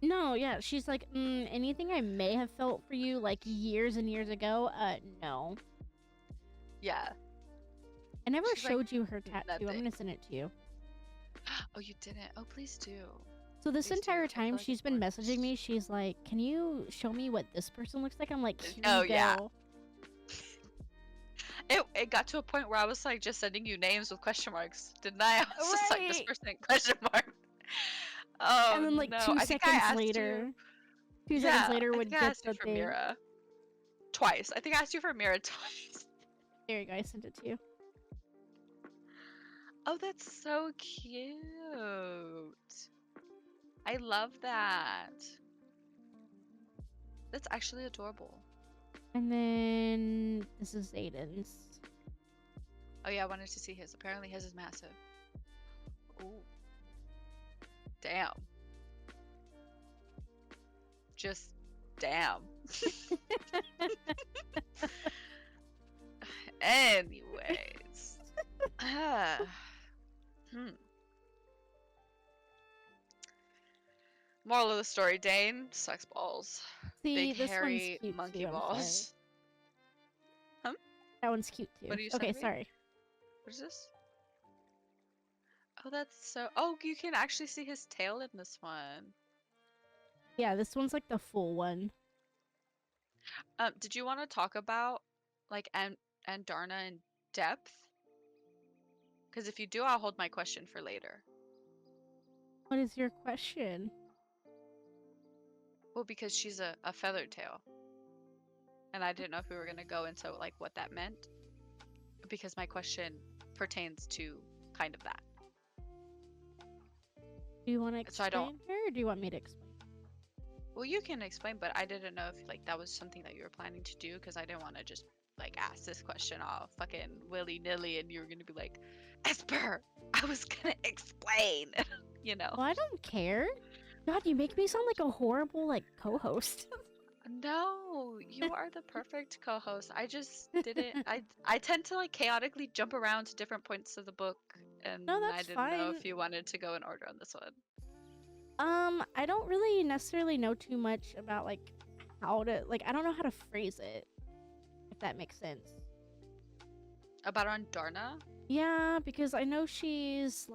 No, yeah, she's like, anything I may have felt for you like years and years ago, no. Yeah. I never She's like, showed you her tattoo. I'm "Nothing." gonna send it to you. Oh, you didn't? Oh, please do. So this Please do. entire I feel time like she's it's been messaging gorgeous. me, she's like, "Can you show me what this person looks like?" I'm like, "Here Oh, you yeah. go." It got to a point where I was like just sending you names with question marks, didn't I? I was just like, "This Right. person question mark." And Oh then like no, two I think I seconds asked later, you. 2 seconds Yeah, later I would think I get asked you the for thing. Mira twice. I think I asked you for Mira twice. There you go. I sent it to you. Oh, that's so cute. I love that. That's actually adorable. And then this is Aiden's. Oh yeah, I wanted to see his. Apparently his is massive. Ooh, damn. Just damn. Anyways. Ah. Hmm. Moral of the story, Dane sucks balls. See, Big this one's hairy cute monkey too. I'm sorry. balls. Huh? That one's cute What too. are you Okay, sending me? sorry. What is this? Oh, that's so. Oh, you can actually see his tail in this one. Yeah, this one's like the full one. Did you want to talk about like Andarna in depth? Because if you do, I'll hold my question for later. What is your question? Well, because she's a feathered tail, and I didn't know if we were gonna go into like what that meant, because my question pertains to kind of that. Do you want to So I don't. explain her, or do you want me to explain? Well, you can explain, but I didn't know if like that was something that you were planning to do, because I didn't want to just like ask this question all fucking willy nilly, and you were gonna be like, Esper, I was gonna explain, you know. Well, I don't care. God, you make me sound like a horrible like co-host. No, you are the perfect co-host. I just didn't. I tend to like chaotically jump around to different points of the book, No, and I that's didn't know fine. if you wanted to go in order on this one. I don't really necessarily know too much about like how to like I don't know how to phrase it, if that makes sense. About on Darna? Yeah, because I know she's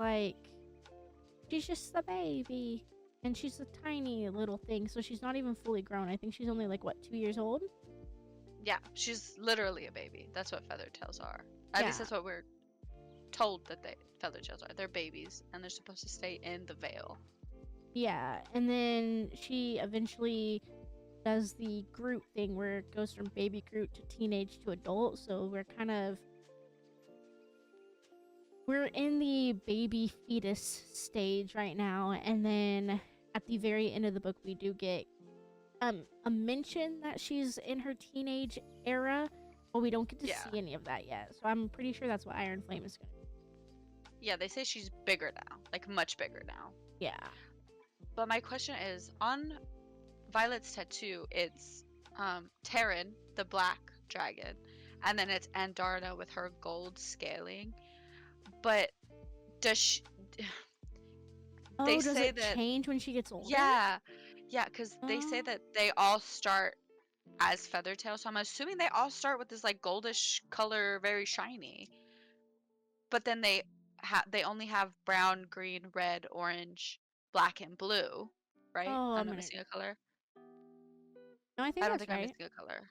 just a baby. And she's a tiny little thing, so she's not even fully grown. I think she's only like what, 2 years old? Yeah, she's literally a baby. That's what feather tails are. At Yeah. least that's what we're told that they feather tails are. They're babies, and they're supposed to stay in the veil. Yeah. And then she eventually does the Groot thing where it goes from baby Groot to teenage to adult. So we're in the baby fetus stage right now, and then at the very end of the book we do get a mention that she's in her teenage era, but we don't get to Yeah. see any of that yet. So I'm pretty sure that's what Iron Flame is gonna be. Yeah, they say she's bigger now, like much bigger now. Yeah. But my question is, on Violet's tattoo, it's Terran, the black dragon, and then it's Andarna with her gold scaling. But does she, Oh, they does say it that, change when she gets older? yeah, yeah, because they say Oh. that they all start as Feathertail, so I'm assuming they all start with this like goldish color, very shiny. But then they only have brown, green, red, orange, black, and blue, right? Oh, I'm I'm not gonna. missing a color. No, I think I don't that's think I'm right. missing a color.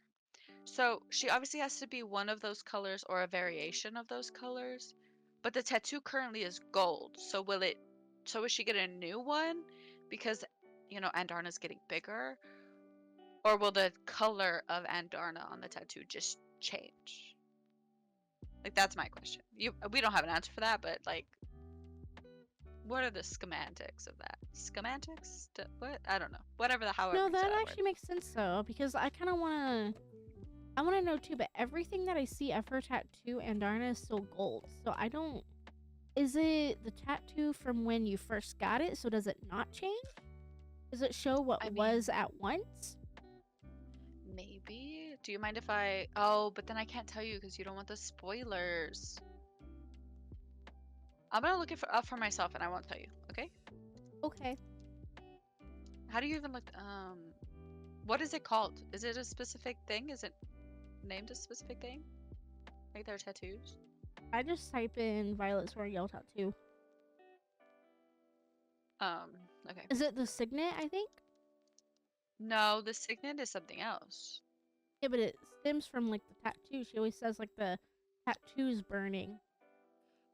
So she obviously has to be one of those colors or a variation of those colors. But the tattoo currently is gold. So will it so will she get a new one? Because Andarna's getting bigger? Or will the color of Andarna on the tattoo just change? Like that's my question. We don't have an answer for that, but like what are the schematics of that? Schematics? What? I don't know. Whatever however No, you say that that word. actually makes sense though, because I kind of want to know too. But everything that I see of her tattoo and Darna is still gold. So I don't. Is it the tattoo from when you first got it? So does it not change? Does it show what I mean, was at once? maybe. Do you mind if I? Oh, but then I can't tell you because you don't want the spoilers. I'm gonna look it up for myself and I won't tell you. Okay? Okay. How do you even look? What is it called? Is it a specific thing? Is it named a specific thing? Like their tattoos? I just type in Violet Sword Yell tattoo. Um. Okay. Is it the signet? I think. No, the signet is something else. Yeah, but it stems from like the tattoo. She always says like the tattoo's burning.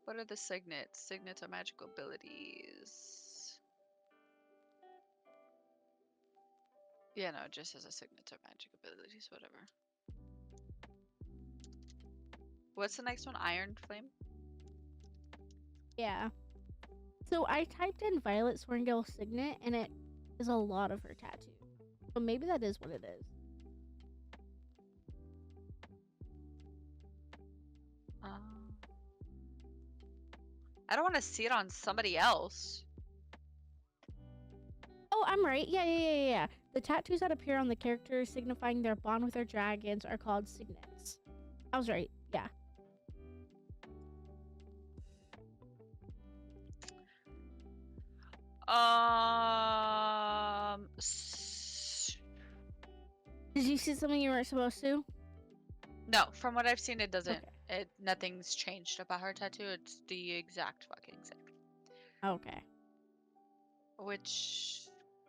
What are the signets? Signets are magical abilities. Yeah, no, it just says a signet are magic abilities. Whatever. What's the next one? Iron Flame? Yeah. So I typed in Violet Swarngale signet, and it is a lot of her tattoo. So maybe that is what it is. Um, I don't want to see it on somebody else. Oh, I'm right. Yeah. The tattoos that appear on the characters signifying their bond with their dragons are called signets. I was right. Yeah. Did you see something you weren't supposed to? No, from what I've seen, it doesn't. Okay. Nothing's changed about her tattoo. It's the exact fucking same. Okay. Which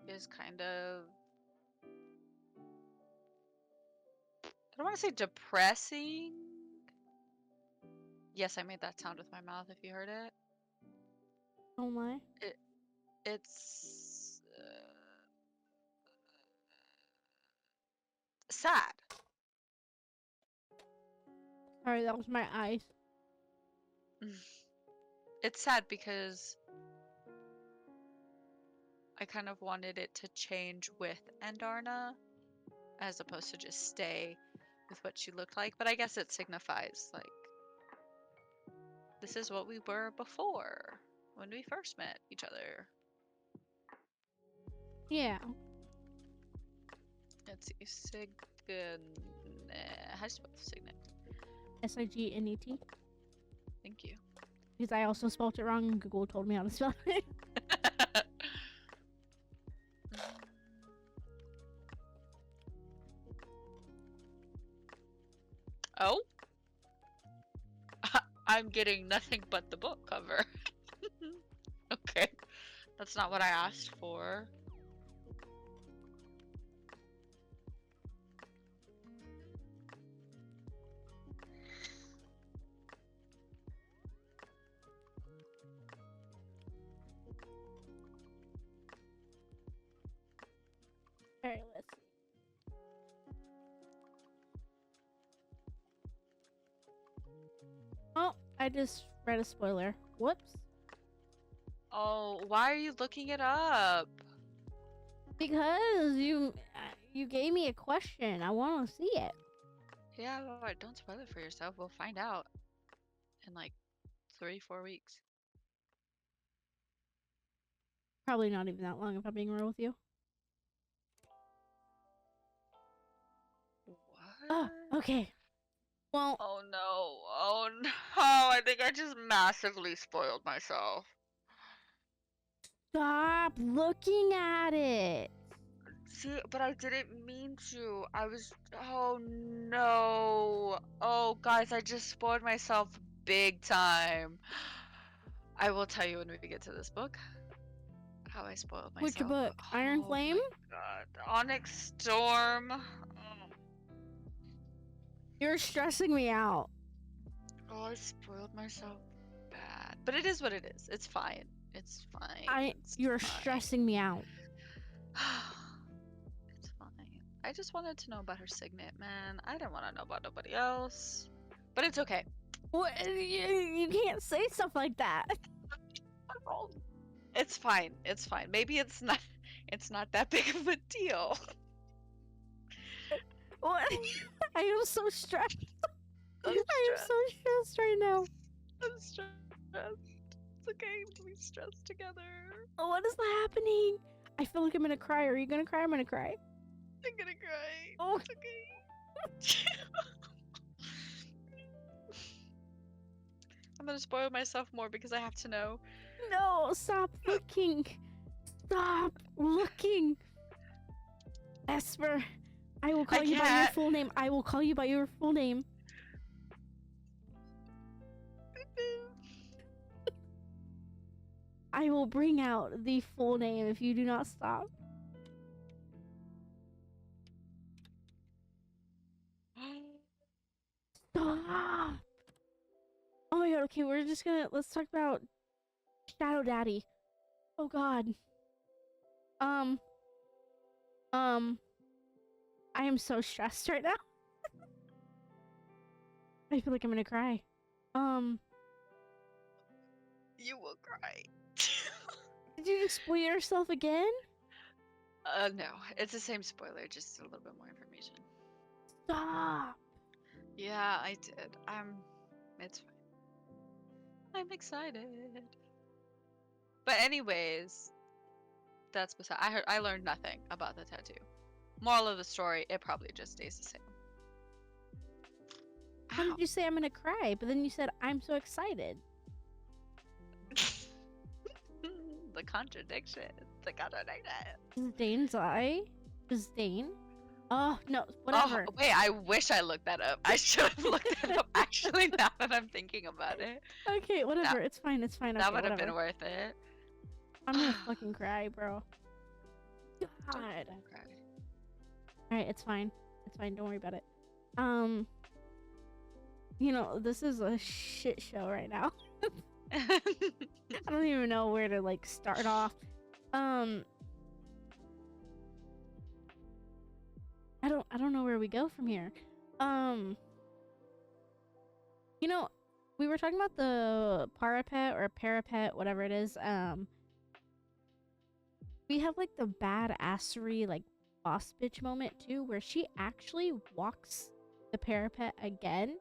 is kind of, I don't want to say depressing. Yes, I made that sound with my mouth if you heard it. Don't lie. It's sad. Sorry, that was my eyes. It's sad because I kind of wanted it to change with Andarna as opposed to just stay with what she looked like. But I guess it signifies, like, this is what we were before when we first met each other. Yeah. Let's see. Signet. How do you spell Signet? Signet. Thank you. Because I also spelled it wrong and Google told me how to spell it. Oh? I'm getting nothing but the book cover. Okay. That's not what I asked for. Alright, let's see. Oh, I just read a spoiler. Whoops. Oh, why are you looking it up? Because you gave me a question. I want to see it. Yeah, Lord, don't spoil it for yourself. We'll find out in like 3-4 weeks. Probably not even that long if I'm being real with you. What? Oh, okay. Well, Oh no. Oh no. I think I just massively spoiled myself. stop looking at it. See, but I didn't mean to. I was. Oh no. Oh, guys, I just spoiled myself big time. I will tell you when we get to this book how I spoiled myself. Which book? Iron Oh Flame? my god. Onyx Storm. You're stressing me out. Oh, I spoiled myself bad. But it is what it is. It's fine. It's fine. You're stressing me out. It's fine. I just wanted to know about her signet, man. I didn't want to know about nobody else. But it's okay. What? You can't say stuff like that. It's fine. It's fine. Maybe it's not that big of a deal. What? I am so stressed. I am stressed. so stressed right now. I'm stressed. It's okay to be stressed together. Oh, what is happening? I feel like I'm gonna cry. Are you gonna cry? I'm gonna cry. I'm gonna cry. Oh. It's okay. I'm gonna spoil myself more because I have to know. No, stop looking. Stop looking. Esper, I will call you by your full name. I will call you by your full name. I will bring out the full name if you do not stop. Stop. Oh my god, okay, let's talk about Shadow Daddy. Oh god. I am so stressed right now. I feel like I'm gonna cry. You will cry. Did you just spoil yourself again? No. It's the same spoiler, just a little bit more information. Stop. Yeah, I did. It's fine. I'm excited. But anyways, that's beside. I learned nothing about the tattoo. Moral of the story: it probably just stays the same. How did you say I'm gonna cry? But then you said I'm so excited. The contradiction. The contradiction. Dane's eye? Is Dane? Oh no, whatever. Oh wait, I wish I looked that up. I should have looked that up. Actually, now that I'm thinking about it. Okay, whatever. It's fine. It's fine. That Okay, would have whatever. been worth it. I'm gonna fucking cry, bro. God. Don't cry. Alright, it's fine. It's fine. Don't worry about it. You know, this is a shit show right now. I don't even know where to like start off. I don't know where we go from here. Um, you know, we were talking about the parapet or parapet, whatever it is. We have like the badassery like boss bitch moment too, where she actually walks the parapet again.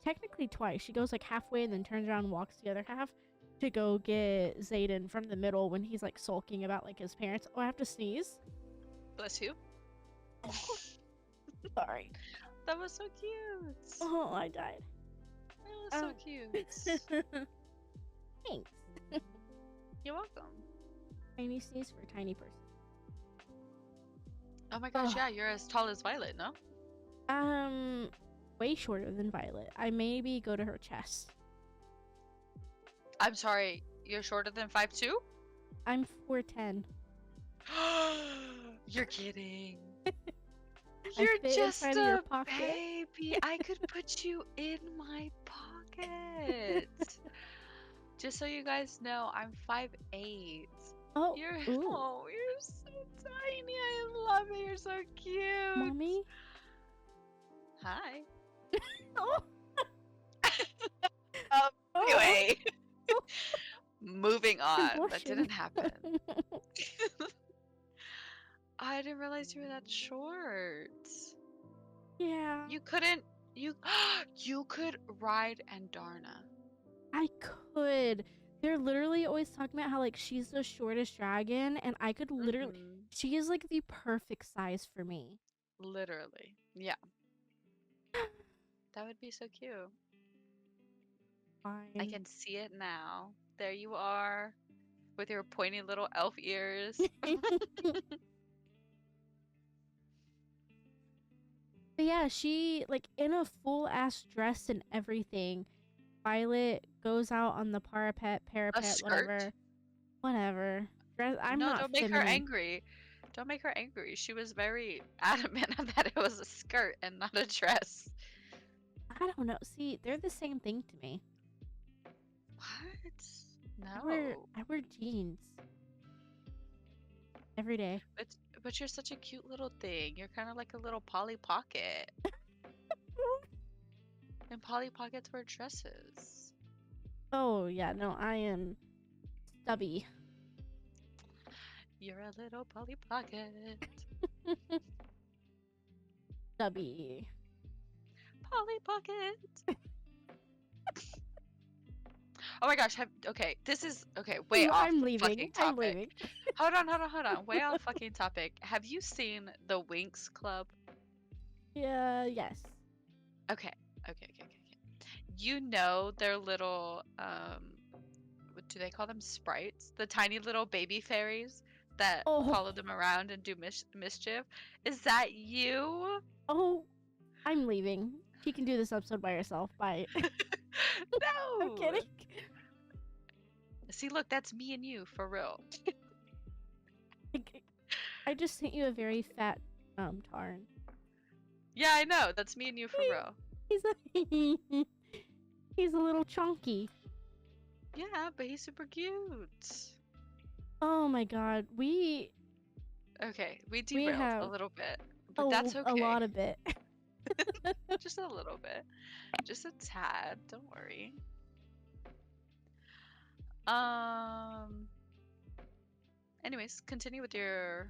Technically twice. She goes like halfway and then turns around and walks the other half to go get Zayden from the middle when he's like sulking about like his parents. Oh, I have to sneeze. Bless you. Sorry. That was so cute. Oh, I died. That was so cute. Thanks. You're welcome. Tiny sneeze for a tiny person. Oh my gosh, Ugh. yeah, you're as tall as Violet, no? Way shorter than Violet. I maybe go to her chest. I'm sorry, you're shorter than 5'2"? I'm 4'10". You're kidding. I You're fit just inside of your a pocket. baby. I could put you in my pocket. Just so you guys know, I'm 5'8". Oh, You're ooh, oh, you're so tiny. I love it. You're so cute. mommy. Hi. Oh, Anyway, moving I'm on. That blushing. didn't happen. I didn't realize you were that short. Yeah, You couldn't. You you could ride Andarna. I could. They're literally always talking about how like she's the shortest dragon, and I could literally. Mhm. She is like the perfect size for me. Literally. Yeah. That would be so cute. I Fine. can see it now. There you are with your pointy little elf ears. But yeah, she like in a full ass dress and everything. Violet goes out on the A parapet, skirt? whatever. Dress. I'm No, not don't make her feminine. angry. Don't make her angry. She was very adamant that it was a skirt and not a dress. I don't know. See, they're the same thing to me. What? I wear No. I wear jeans every day. But but you're such a cute little thing. You're kind of like a little Polly Pocket. And Polly Pockets wear dresses. Oh yeah, no, I am stubby. You're a little Polly Pocket. Stubby. Polly Pocket. Oh my gosh, okay, this is okay, way off I'm leaving. fucking I'm topic. leaving. Hold on. Way off fucking topic. Have you seen the Winx Club? Yeah, yes. Okay. You know their little what do they call them? Sprites? The tiny little baby fairies that Oh, follow them around and do mischief? Is that you? oh, I'm leaving. She can do this episode by herself. Bye. I'm No. kidding. See, look, that's me and you for real. I just sent you a very fat Tarn. Yeah, I know. That's me and you for real. He's a he's a little chunky. Yeah, but he's super cute. Oh my god, Okay, we we derailed a have little bit, but that's a okay. lot of it. Just a little bit. Just a tad. Don't worry. Um. Anyways, continue with your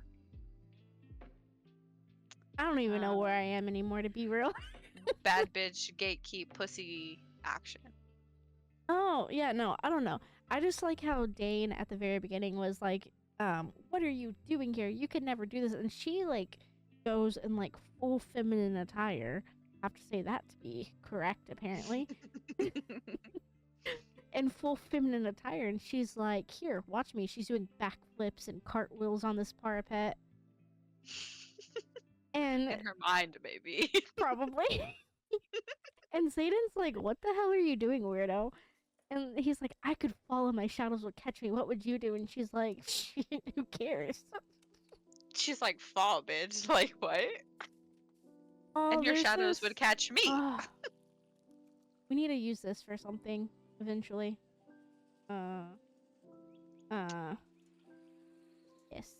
I don't even know where I am anymore, to be real. bad bitch gatekeep pussy action. Oh yeah, no, I don't know. I just like how Dane at the very beginning was like, what are you doing here? You could never do this, and she like goes in like full feminine attire. I have to say that to be correct, apparently. In full feminine attire, and she's like, "Here, watch me." She's doing backflips and cartwheels on this parapet, and In her mind, maybe. probably. And Zayden's like, "What the hell are you doing, weirdo?" And he's like, "I could follow, my shadows would catch me. What would you do?" And she's like, "Who cares?" She's like, fall, bitch. Like, what? Oh, And your there's shadows this. would catch me. Oh, we need to use this for something eventually. Uh, yes.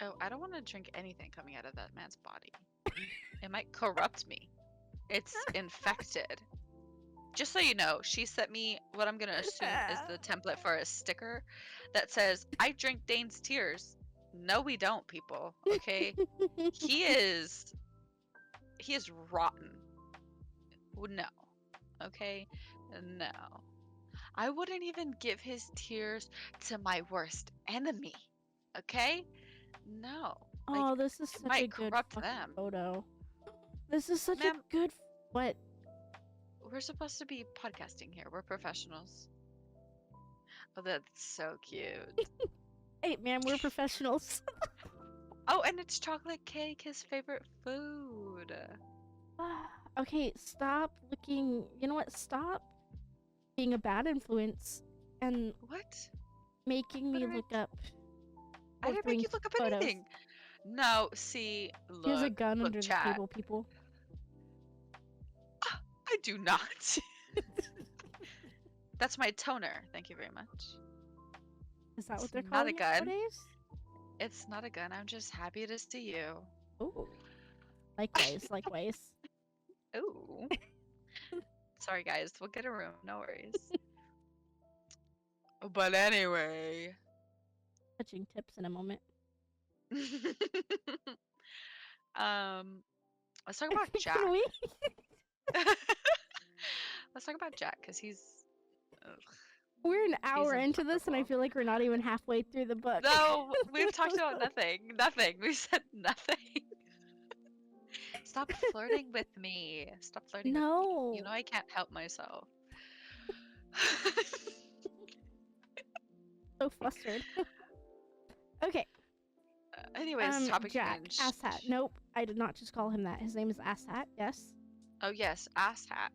Oh, I don't want to drink anything coming out of that man's body. It might corrupt me. It's infected. Just so you know, she sent me what I'm gonna assume is the template for a sticker that says, I drink Dane's tears. No, we don't, people. Okay? He is rotten. No. Okay? No. I wouldn't even give his tears to my worst enemy. Okay? No. Like, Oh, this is it such a might good corrupt fucking them. photo. This is such a Ma'am, good. What? we're supposed to be podcasting here. We're professionals. Oh, that's so cute. Hey, man, we're professionals. Oh, and it's chocolate cake, his favorite food. Okay, stop looking. You know what? Stop being a bad influence and What? making What me did look up I didn't make filtering you look up photos. anything. No, see, Here's a gun look, under the chat. table, people. I do not. That's my toner. Thank you very much. Is that It's what they're not a calling it gun. nowadays? It's not a gun. I'm just happy to see you. Oh, likewise, likewise. Ooh. Sorry, guys. We'll get a room. No worries. But anyway. Touching tips in a moment. Let's talk about Jack. Can we? Let's talk about Jack because he's. Ugh, We're an hour he's into this, and I insufferable. feel like we're not even halfway through the book. No, we've talked about nothing. Nothing. We said nothing. Stop flirting with me. Stop flirting with me. You No. know I can't help myself. So flustered. Okay. Anyways, topic Jack, change. asshat. Nope, I did not just call him that. His name is asshat. Yes. Oh yes, ass hat.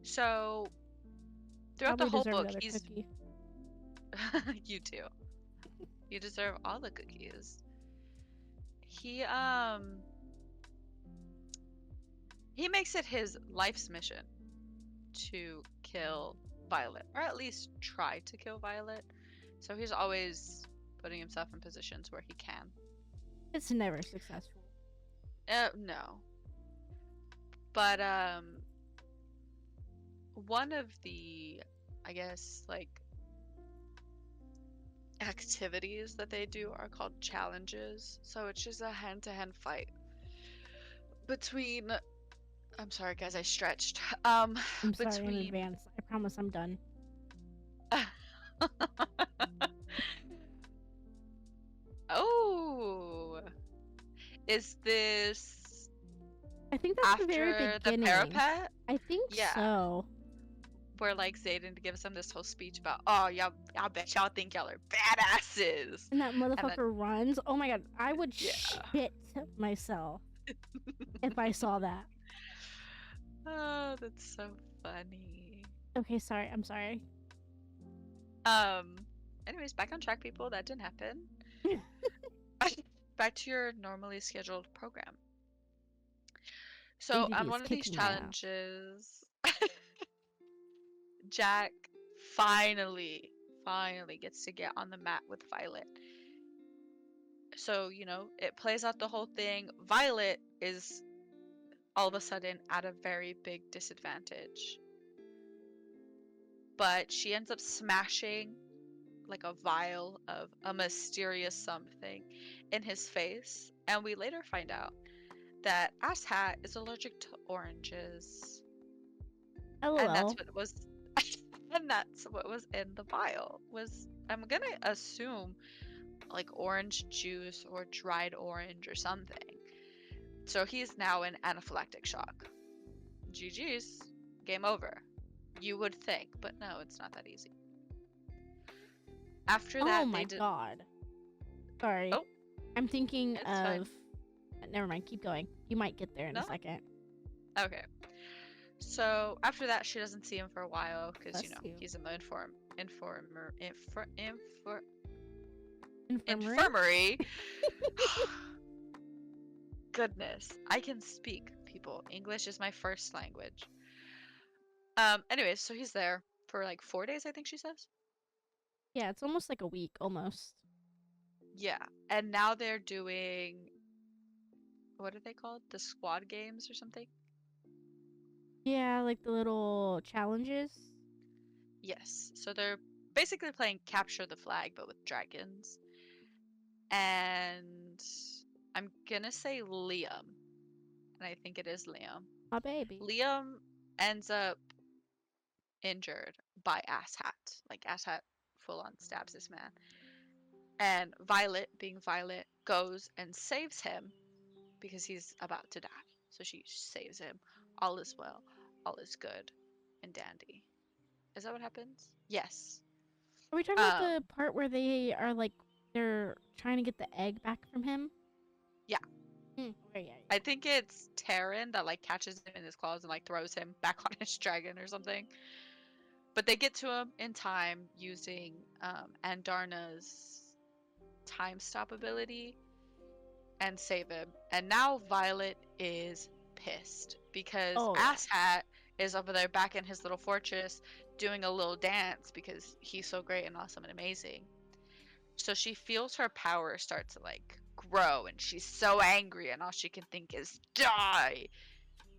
So throughout Probably the whole deserve book, another he's cookie. you too. You deserve all the cookies. He makes it his life's mission to kill Violet, or at least try to kill Violet. So he's always putting himself in positions where he can. It's never successful. No. But one of the, I guess, like activities that they do are called challenges. So it's just a hand-to-hand fight between. I'm sorry, guys, I stretched. I'm sorry in Between. advance. I promise I'm done. Oh, is this I think that's the very after the beginning. parapet? I think Yeah. so. Where like Zayden gives him this whole speech about, oh, y'all bet y'all think y'all are badasses. And that motherfucker runs. Oh my god, I would Yeah. shit myself if I saw that. Oh, that's so funny. Okay, sorry. I'm sorry. Anyways, back on track, people. That didn't happen. Back to your normally scheduled program. So ADD on is one of these kicking my ass. challenges, Jack finally gets to get on the mat with Violet. So, it plays out the whole thing. Violet is all of a sudden at a very big disadvantage. But she ends up smashing like a vial of a mysterious something in his face. And we later find out that Asshat is allergic to oranges. LOL. And that's what was and that's what was in the vial. Was, I'm gonna assume, like orange juice or dried orange or something. So he's now in anaphylactic shock. GG's. Game over. You would think, but no, it's not that easy. After that, Oh my god. Sorry. Oh, I'm thinking it's of. fine. Never mind. Keep going. You might get there in No? a second. Okay. So after that, she doesn't see him for a while because Bless you. he's in the Infirmary. infirmary. Goodness, I can speak, people. English is my first language. Anyways, so he's there for like 4 days, I think she says. Yeah, it's almost like a week, almost. Yeah. And now they're doing, what are they called? The squad games or something? Yeah, like the little challenges. Yes. So they're basically playing capture the flag but with dragons. And I'm gonna say Liam, and I think it is Liam. My baby. Liam ends up injured by Asshat. Like Asshat full on stabs this man. And Violet, being Violet, goes and saves him because he's about to die. So she saves him. All is well. All is good and dandy. Is that what happens? Yes. Are we talking about Um, the part where they are like they're trying to get the egg back from him? yeah. Okay, yeah, I think it's Terran that like catches him in his claws and like throws him back on his dragon or something. But they get to him in time using Andarna's time stop ability and save him. And now Violet is pissed yeah. because Oh yeah. Asshat is over there back in his little fortress doing a little dance because he's so great and awesome and amazing. So she feels her power start to like grow and she's so angry and all she can think is die.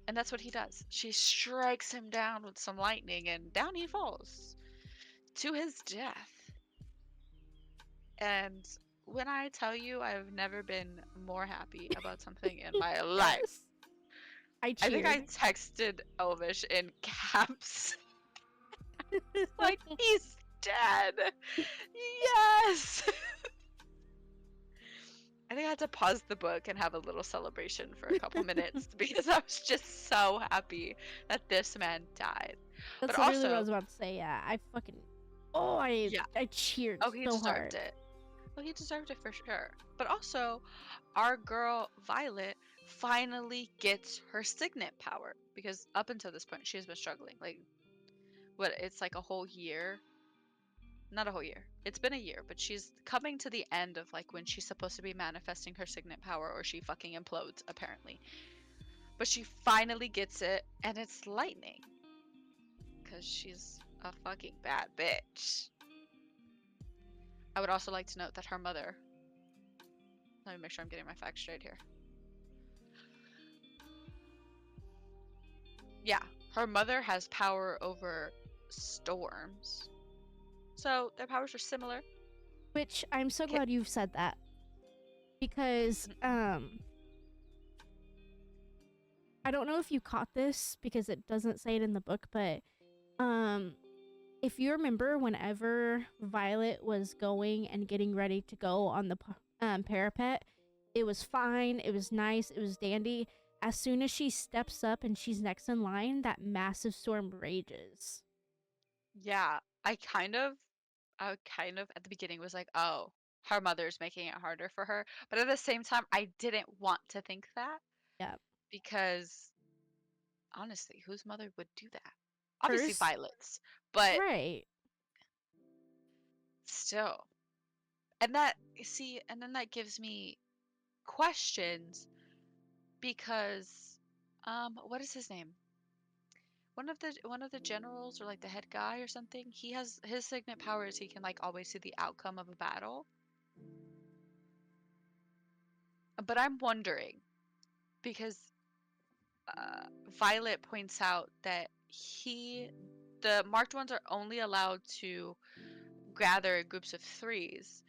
And that's what he does. She strikes him down with some lightning and down he falls to his death. And when I tell you I've never been more happy about something in my life, Yes. I I think I cheered. texted Elvish in caps. Like, he's dead. Yes. I think I had to pause the book and have a little celebration for a couple minutes because I was just so happy that this man died. But That's literally what I also, was about to say. Yeah, I fucking. Oh, I yeah, I cheered oh, he so deserved hard. it. Well, he deserved it for sure. But also, our girl Violet finally gets her signet power because up until this point, she's been struggling. Like, what, it's like a whole year, not a whole year. It's been a year, but she's coming to the end of like when she's supposed to be manifesting her signet power or she fucking implodes apparently. But she finally gets it and it's lightning cuz she's a fucking bad bitch. I would also like to note that her mother, let me make sure I'm getting my facts straight here. Yeah, her mother has power over storms. So their powers are similar. Which I'm so Ca- glad you've said that because I don't know if you caught this because it doesn't say it in the book, but um if you remember whenever Violet was going and getting ready to go on the parapet, it was fine, it was nice, it was dandy. As soon as she steps up and she's next in line, that massive storm rages. Yeah, I kind of at the beginning was like, oh, her mother's making it harder for her. But at the same time, I didn't want to think that Yeah. because honestly, whose mother would do that? Obviously Hers? Violet's, but Right. still. And that, see, and then that gives me questions because what is his name? One of the generals or like the head guy or something, he has his signet powers, he can like always see the outcome of a battle. But I'm wondering because Violet points out that the marked ones are only allowed to gather in groups of threes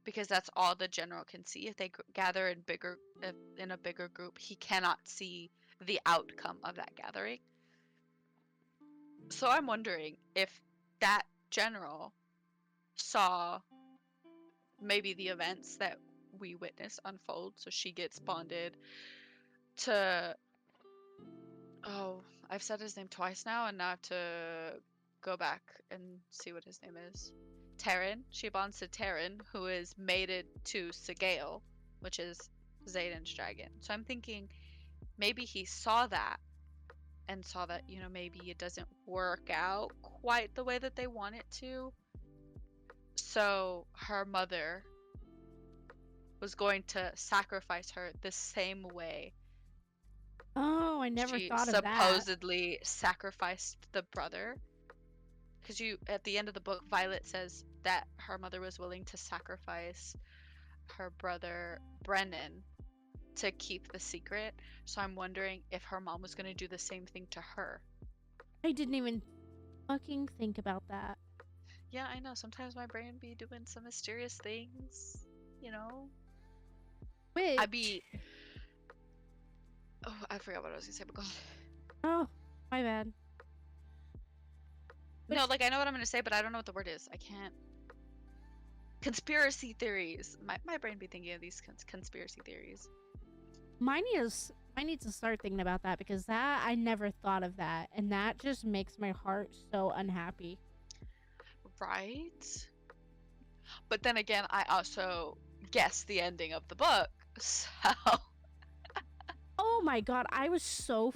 because that's all the general can see. If they gather in a bigger group, he cannot see the outcome of that gathering. So I'm wondering if that general saw maybe the events that we witness unfold. So she gets bonded to, oh, I've said his name twice now, and now to go back and see what his name is. Terran. She bonds to Terran, who is mated to Sigale, which is Zayden's dragon. So I'm thinking maybe he saw that and saw that, maybe it doesn't work out quite the way that they want it to. So her mother was going to sacrifice her the same way Oh, I never she thought of that. supposedly sacrificed the brother. Because at the end of the book, Violet says that her mother was willing to sacrifice her brother Brennan to keep the secret. So I'm wondering if her mom was going to do the same thing to her. I didn't even fucking think about that. Yeah, I know. Sometimes my brain be doing some mysterious things, you know? I Which, be. Oh, I forgot what I was going to say, but go on. oh, my bad. No, Which like I know what I'm going to say, but I don't know what the word is. I can't. Conspiracy theories. My brain be thinking of these conspiracy theories. mine needs to start thinking about that because that I never thought of that, and that just makes my heart so unhappy. Right? But then again, I also guessed the ending of the book. So. Oh my god, I was so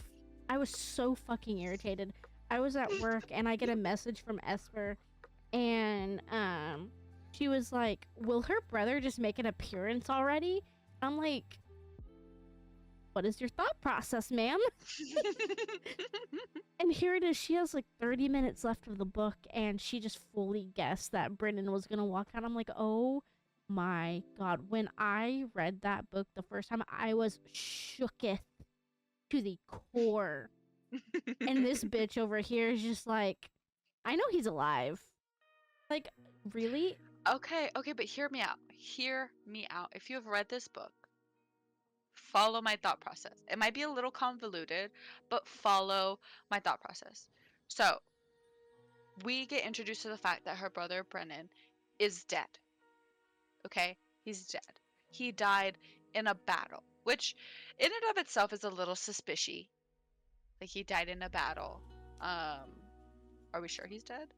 fucking irritated. I was at work and I get a message from Esper, and she was like, "Will her brother just make an appearance already?" I'm like, "What is your thought process, ma'am?" And here it is. She has like 30 minutes left of the book, and she just fully guessed that Brennan was gonna walk out. I'm like, oh my god. When I read that book the first time, I was shooketh to the core. And this bitch over here is just like, I know he's alive. Like, really? Okay, okay, but hear me out. Hear me out. If you have read this book, follow my thought process. It might be a little convoluted, but follow my thought process. So, we get introduced to the fact that her brother Brennan is dead. Okay? He's dead. He died in a battle, which in and of itself is a little suspicious. Like he died in a battle. Um, are we sure he's dead?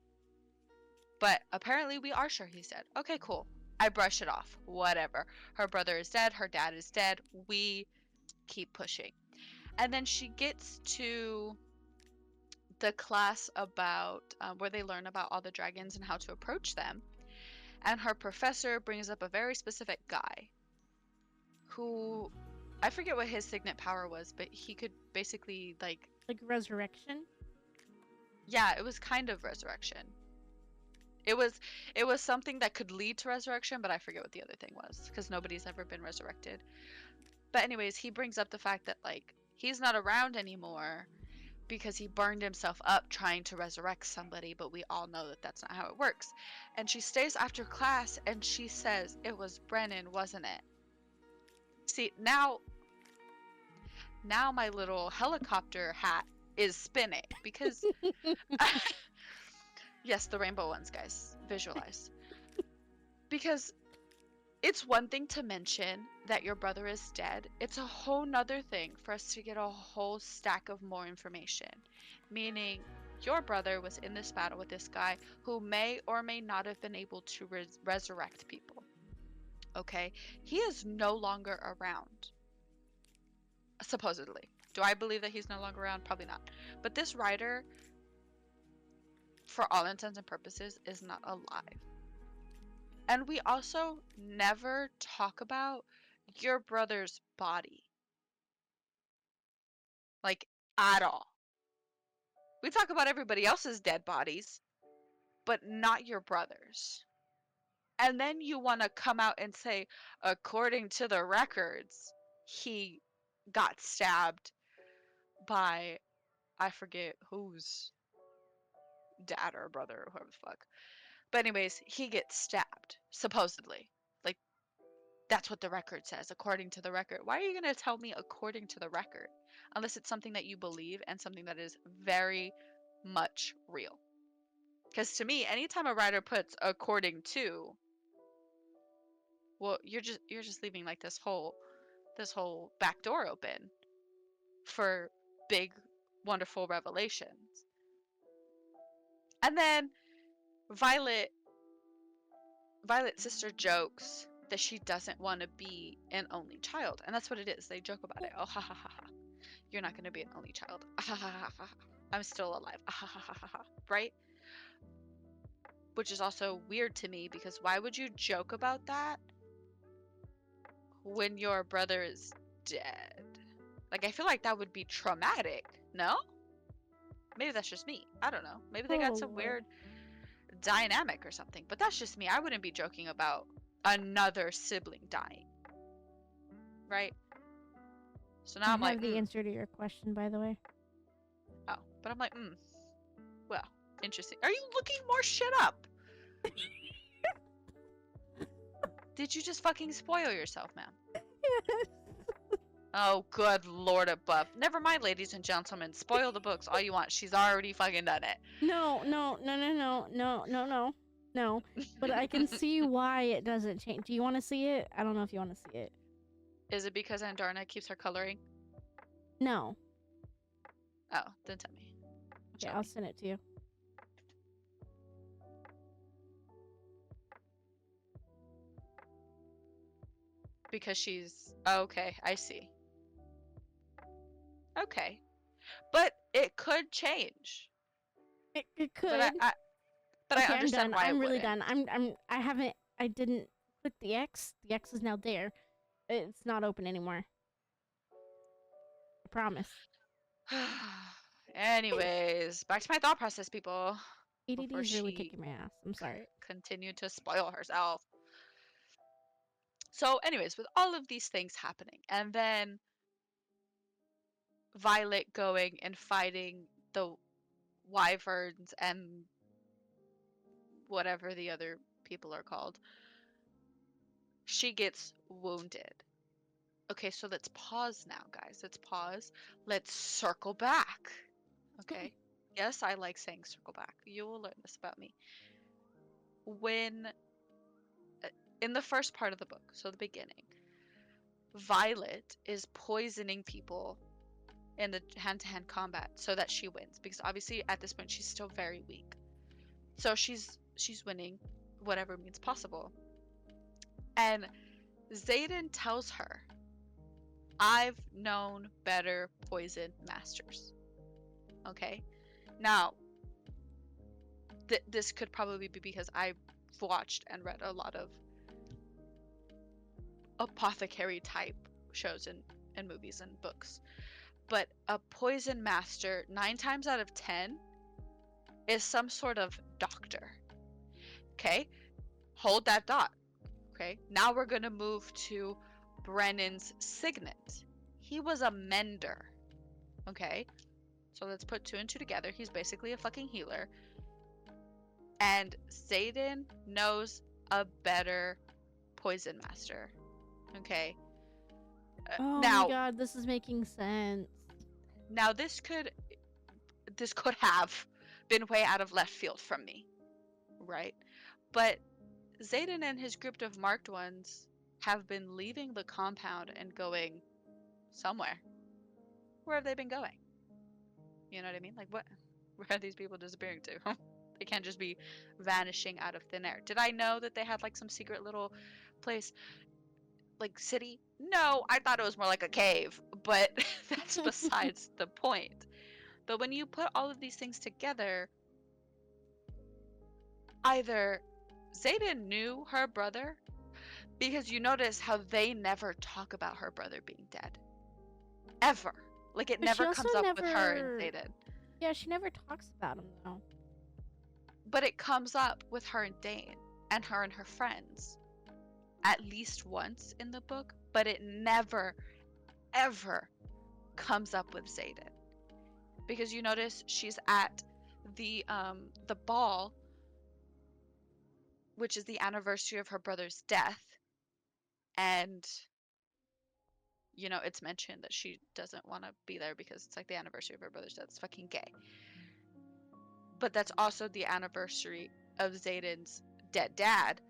But apparently we are sure he's dead. Okay, cool. I brush it off. Whatever. Her brother is dead. Her dad is dead. We keep pushing. And then she gets to the class about where they learn about all the dragons and how to approach them. And her professor brings up a very specific guy who I forget what his signet power was, but he could basically Like resurrection? yeah, it was kind of resurrection. It was something that could lead to resurrection, but I forget what the other thing was because nobody's ever been resurrected. But anyways, he brings up the fact that he's not around anymore because he burned himself up trying to resurrect somebody, but we all know that that's not how it works. And she stays after class and she says, "It was Brennan, wasn't it?" See, now my little helicopter hat is spinning because yes, the rainbow ones, guys. Visualize. Because it's one thing to mention that your brother is dead. It's a whole nother thing for us to get a whole stack of more information. Meaning, your brother was in this battle with this guy who may or may not have been able to resurrect people. Okay? He is no longer around. Supposedly. Do I believe that he's no longer around? Probably not. But this writer, for all intents and purposes, is not alive. And we also never talk about your brother's body. Like, at all. We talk about everybody else's dead bodies, but not your brother's. And then you want to come out and say, according to the records, he got stabbed by, I forget whose dad or brother or whoever the fuck. But, anyways, he gets stabbed, supposedly. Like, that's what the record says, according to the record. Why are you going to tell me according to the record? Unless it's something that you believe and something that is very much real. Because to me, anytime a writer puts according to, well, you're just leaving like this whole back door open for big, wonderful revelations. And then Violet Violet's sister jokes that she doesn't want to be an only child, and that's what it is. They joke about it. Oh, ha ha ha ha! You're not going to be an only child. Ah, ha ha ha ha! I'm still alive. Ah, ha ha ha ha! Right? Which is also weird to me because why would you joke about that when your brother is dead? Like, I feel like that would be traumatic. No? Maybe that's just me. I don't know. Maybe they got Oh some Lord. weird dynamic or something. But that's just me. I wouldn't be joking about another sibling dying, right? So now I I'm like, have the answer to your question, by the way. oh, but I'm like, well, interesting. Are you looking more shit up? Did you just fucking spoil yourself, ma'am? Oh, good lord above. Never mind, ladies and gentlemen. Spoil the books all you want. She's already fucking done it. No. But I can see why it doesn't change. Do you want to see it? I don't know if you want to see it. Is it because Andarna keeps her coloring? No. Oh, then tell me. Okay, I'll send it to you. Because she's... Okay, I see. Okay. But it could change. It could. But Okay, I I'm understand done. why I'm it really wouldn't. done. I didn't click the X. The X is now there. It's not open anymore. I promise. Anyways, back to my thought process, people. ADD Before is really she kicking my ass. I'm sorry. continued to spoil herself. So, anyways, with all of these things happening, and then Violet going and fighting the wyverns and whatever the other people are called, she gets wounded. Okay, so let's pause now, guys. Let's pause. Let's circle back. Okay. Yes, I like saying circle back. You will learn this about me. When, in the first part of the book, so the beginning, Violet is poisoning people in the hand-to-hand combat so that she wins, because obviously at this point she's still very weak. So she's winning whatever means possible. And Xaden tells her, I've known better poison masters. Okay? Now, this could probably be because I've watched and read a lot of apothecary type shows and movies and books. But a poison master, 9 times out of 10, is some sort of doctor. Okay? Hold that thought. Okay? Now we're going to move to Brennan's signet. He was a mender. Okay? So let's put 2 and 2 together. He's basically a fucking healer. And Xaden knows a better poison master. Okay? Oh Now, my god, this is making sense. now this could have been way out of left field from me, right? But Xaden and his group of marked ones have been leaving the compound and going somewhere. Where have they been going? You know what I mean? Like, what? Where are these people disappearing to? They can't just be vanishing out of thin air. Did I know that they had like some secret little place, like city? No, I thought it was more like a cave, but that's besides the point. But when you put all of these things together, either Xaden knew her brother, because you notice how they never talk about her brother being dead. Ever. Like, it But she never also comes up with her and never. Xaden. Yeah, she never talks about him though. But it comes up with her and Dane, and her and her friends. At least once in the book, but it never, ever comes up with Xaden. Because you notice she's at the ball, which is the anniversary of her brother's death, and you know, it's mentioned that she doesn't want to be there because it's like the anniversary of her brother's death. It's fucking gay. But that's also the anniversary of Xaden's dead dad.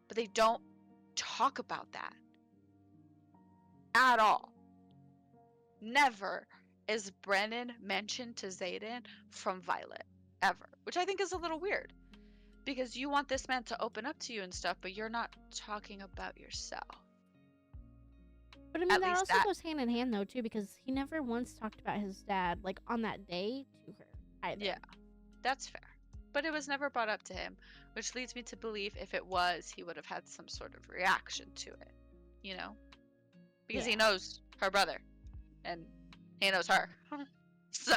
But they don't talk about that at all. Never is Brennan mentioned to Xaden from Violet. Ever. Which I think is a little weird. Because you want this man to open up to you and stuff, but you're not talking about yourself. But I mean, At that least also that... goes hand in hand though too, because he never once talked about his dad like on that day to her either. Yeah, that's fair. But it was never brought up to him, which leads me to believe if it was, he would have had some sort of reaction to it, you know? Because he knows her brother, and he knows her. So,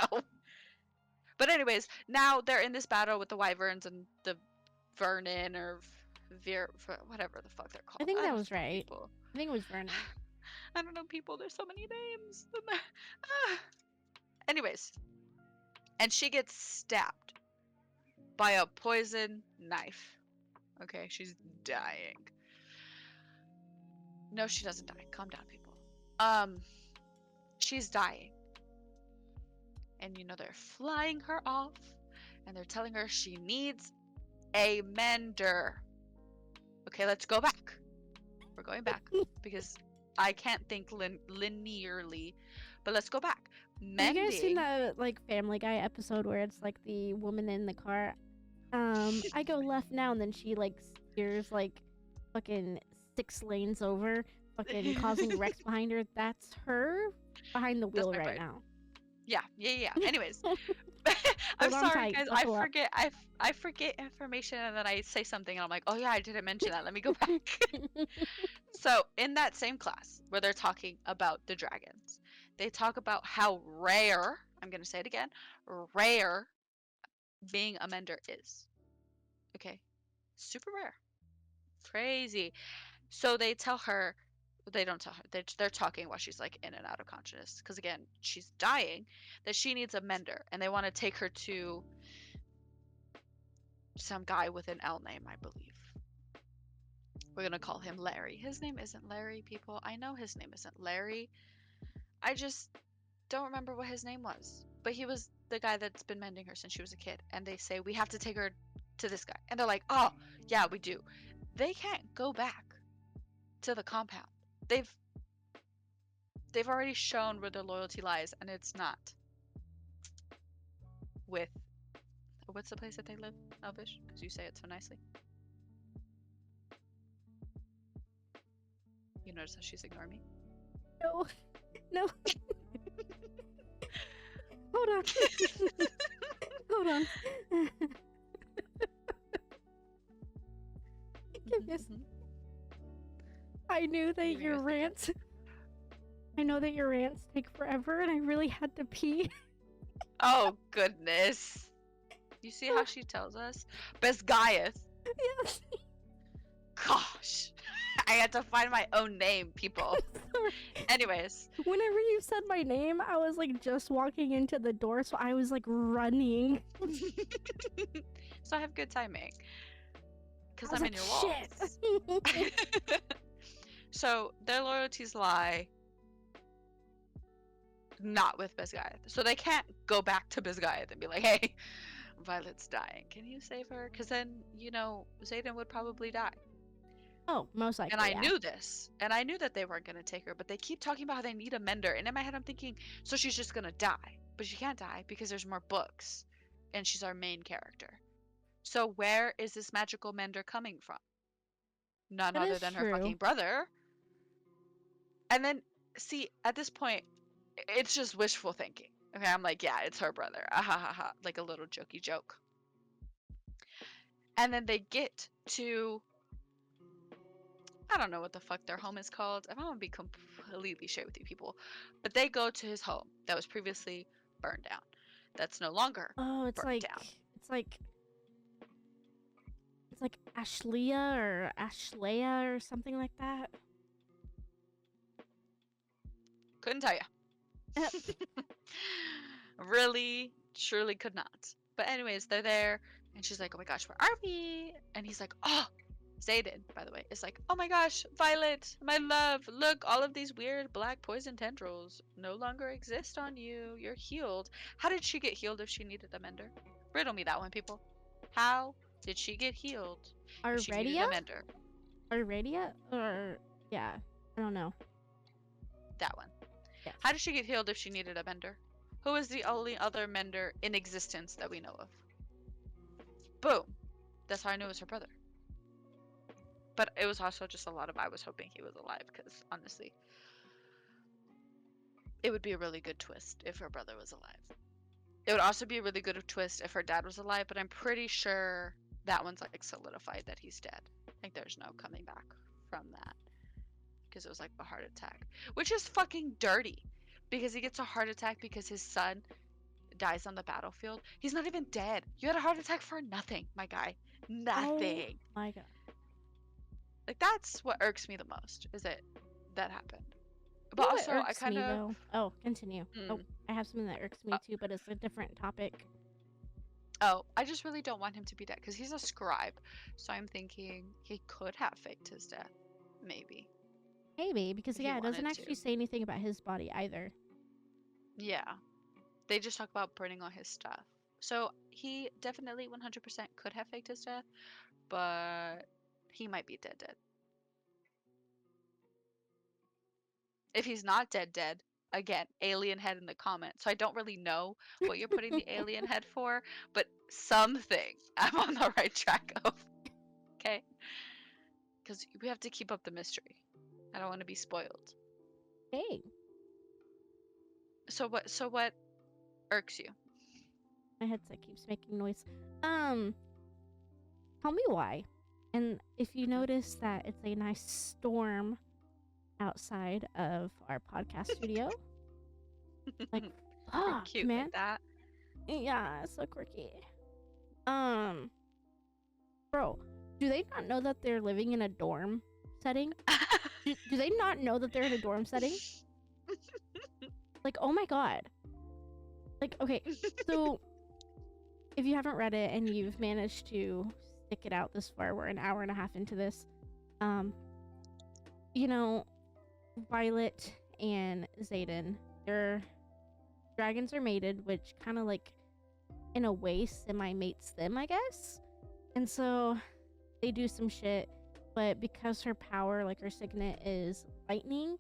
but anyways, now they're in this battle with the wyverns and the Vernon, or whatever the fuck they're I called. think I that don't was know right. people. I think it was Vernon. I don't know people. There's so many names. Ah. Anyways, and she gets stabbed by a poison knife. Okay, she's dying. No, she doesn't die. Calm down, people. Um, she's dying, and they're flying her off, and they're telling her she needs a mender. Okay, let's go back. We're going back because I can't think linearly, but let's go back. Have you guys seen Mending. that like Family Guy episode where it's like the woman in the car? I go left now, and then she like steers like fucking 6 lanes over, fucking causing wrecks behind her. That's her behind the That's wheel my right brain. now. Yeah. Anyways, I'm Hold on sorry, tight, guys. I buckle up. forget. I forget information, and then I say something, and I'm like, oh yeah, I didn't mention that. Let me go back. So in that same class where they're talking about the dragons, they talk about how rare. I'm gonna say it again. Rare being a mender is. Okay, super rare. Crazy. So they don't tell her. They're talking while she's like in and out of consciousness. Because again, she's dying, that she needs a mender. And they want to take her to some guy with an L name, I believe. We're going to call him Larry. His name isn't Larry, people. I know his name isn't Larry. I just don't remember what his name was. But he was the guy that's been mending her since she was a kid. And they say, we have to take her to this guy. And they're like, oh, yeah, we do. They can't go back to the compound. They've they've already shown where their loyalty lies, and it's not with what's the place that they live, Elvish? Because you say it so nicely. You notice how she's ignoring me? No, no. Hold on. Hold on. Goodness. I knew that Leaving your us again. rants. I know that your rants take forever, and I really had to pee. Oh goodness! You see how she tells us? Best Gaius. Yes. Gosh, I had to find my own name, people. Sorry. Anyways, Whenever you said my name, I was like just walking into the door, so I was like running. so I have good timing because I was I'm in like, your walls. shit. So their loyalties lie not with Bisgayeth. So they can't go back to Bisgayeth and be like, hey, Violet's dying. Can you save her? Because then, Zayden would probably die. Oh, most likely. And I yeah. knew this. And I knew that they weren't going to take her. But they keep talking about how they need a mender. And in my head, I'm thinking, so she's just going to die. But she can't die because there's more books. And she's our main character. So where is this magical mender coming from? None That other is than her true. fucking brother. And then, see, at this point, it's just wishful thinking. Okay, I'm like, yeah, it's her brother. Ah, ha, ha, ha. Like a little jokey joke. And then they get to, I don't know what the fuck their home is called. I'm gonna be completely straight with you people. But they go to his home that was previously burned down. That's no longer Oh, it's burnt like down. it's like Ashlea or Ashlea or something like that. Couldn't tell you. Really, truly could not. But anyways, they're there, and she's like, "Oh my gosh, where are we?" And he's like, "Oh." Zayden, by the way, is like, "Oh my gosh, Violet, my love, look, all of these weird black poison tendrils no longer exist on you. You're healed." How did she get healed if she needed a mender? Riddle me that one, people. How did she get healed if she needed Arredia? a mender? Arredia? Or yeah, I don't know. That one. Yes. How did she get healed if she needed a mender? Who is the only other mender in existence that we know of? Boom. That's how I knew it was her brother. But it was also just a lot of I was hoping he was alive because honestly, it would be a really good twist if her brother was alive. It would also be a really good twist if her dad was alive, but I'm pretty sure that one's like solidified that he's dead. Like there's no coming back from that because it was like a heart attack, which is fucking dirty because he gets a heart attack because his son dies on the battlefield. He's not even dead. You had a heart attack for nothing, my guy. Oh Nothing. my god. Like that's what irks me the most, is it that happened. You But know what also I irks kind me of though? Oh, continue. Oh, mm, I have something that irks uh, me too, but it's a different topic. oh, I just really don't want him to be dead because he's a scribe. So I'm thinking he could have faked his death, maybe, Maybe, because if he yeah, it doesn't wanted to. actually say anything about his body either. Yeah. They just talk about burning all his stuff. So he definitely 100% could have faked his death, but he might be dead. If he's not dead, again, alien head in the comments. So I don't really know what you're putting the alien head for, but something I'm on the right track of. Okay? Because we have to keep up the mystery. I don't want to be spoiled. Hey, So what irks you? my headset keeps making noise. Um, tell me why. And if you notice that it's a nice storm outside of our podcast studio, like, We're fuck, cute man. like that. Yeah, it's so quirky. Um, bro, do they not know that they're living in a dorm setting? Do they not know that they're in a dorm setting? Like, oh my god. Like, okay, so if you haven't read it and you've managed to stick it out this far, we're an hour and a half into this. Um, you know, Violet and Zayden, their dragons are mated, which kind of like, in a way, semi mates them, I guess. And so they do some shit, but because her power, like her signet, is lightning,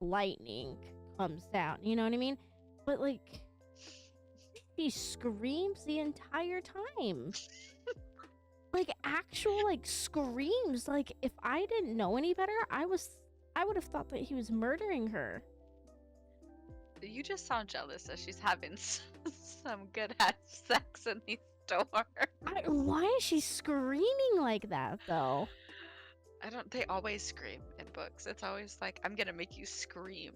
lightning comes down. You know what I mean? But like, she screams the entire time. Like actual like screams. Like if I didn't know any better, I would have thought that he was murdering her. You just sound jealous that she's having some good ass sex in these stores. Why is she screaming like that though? I don't. They always scream in books. It's always like, I'm gonna make you scream.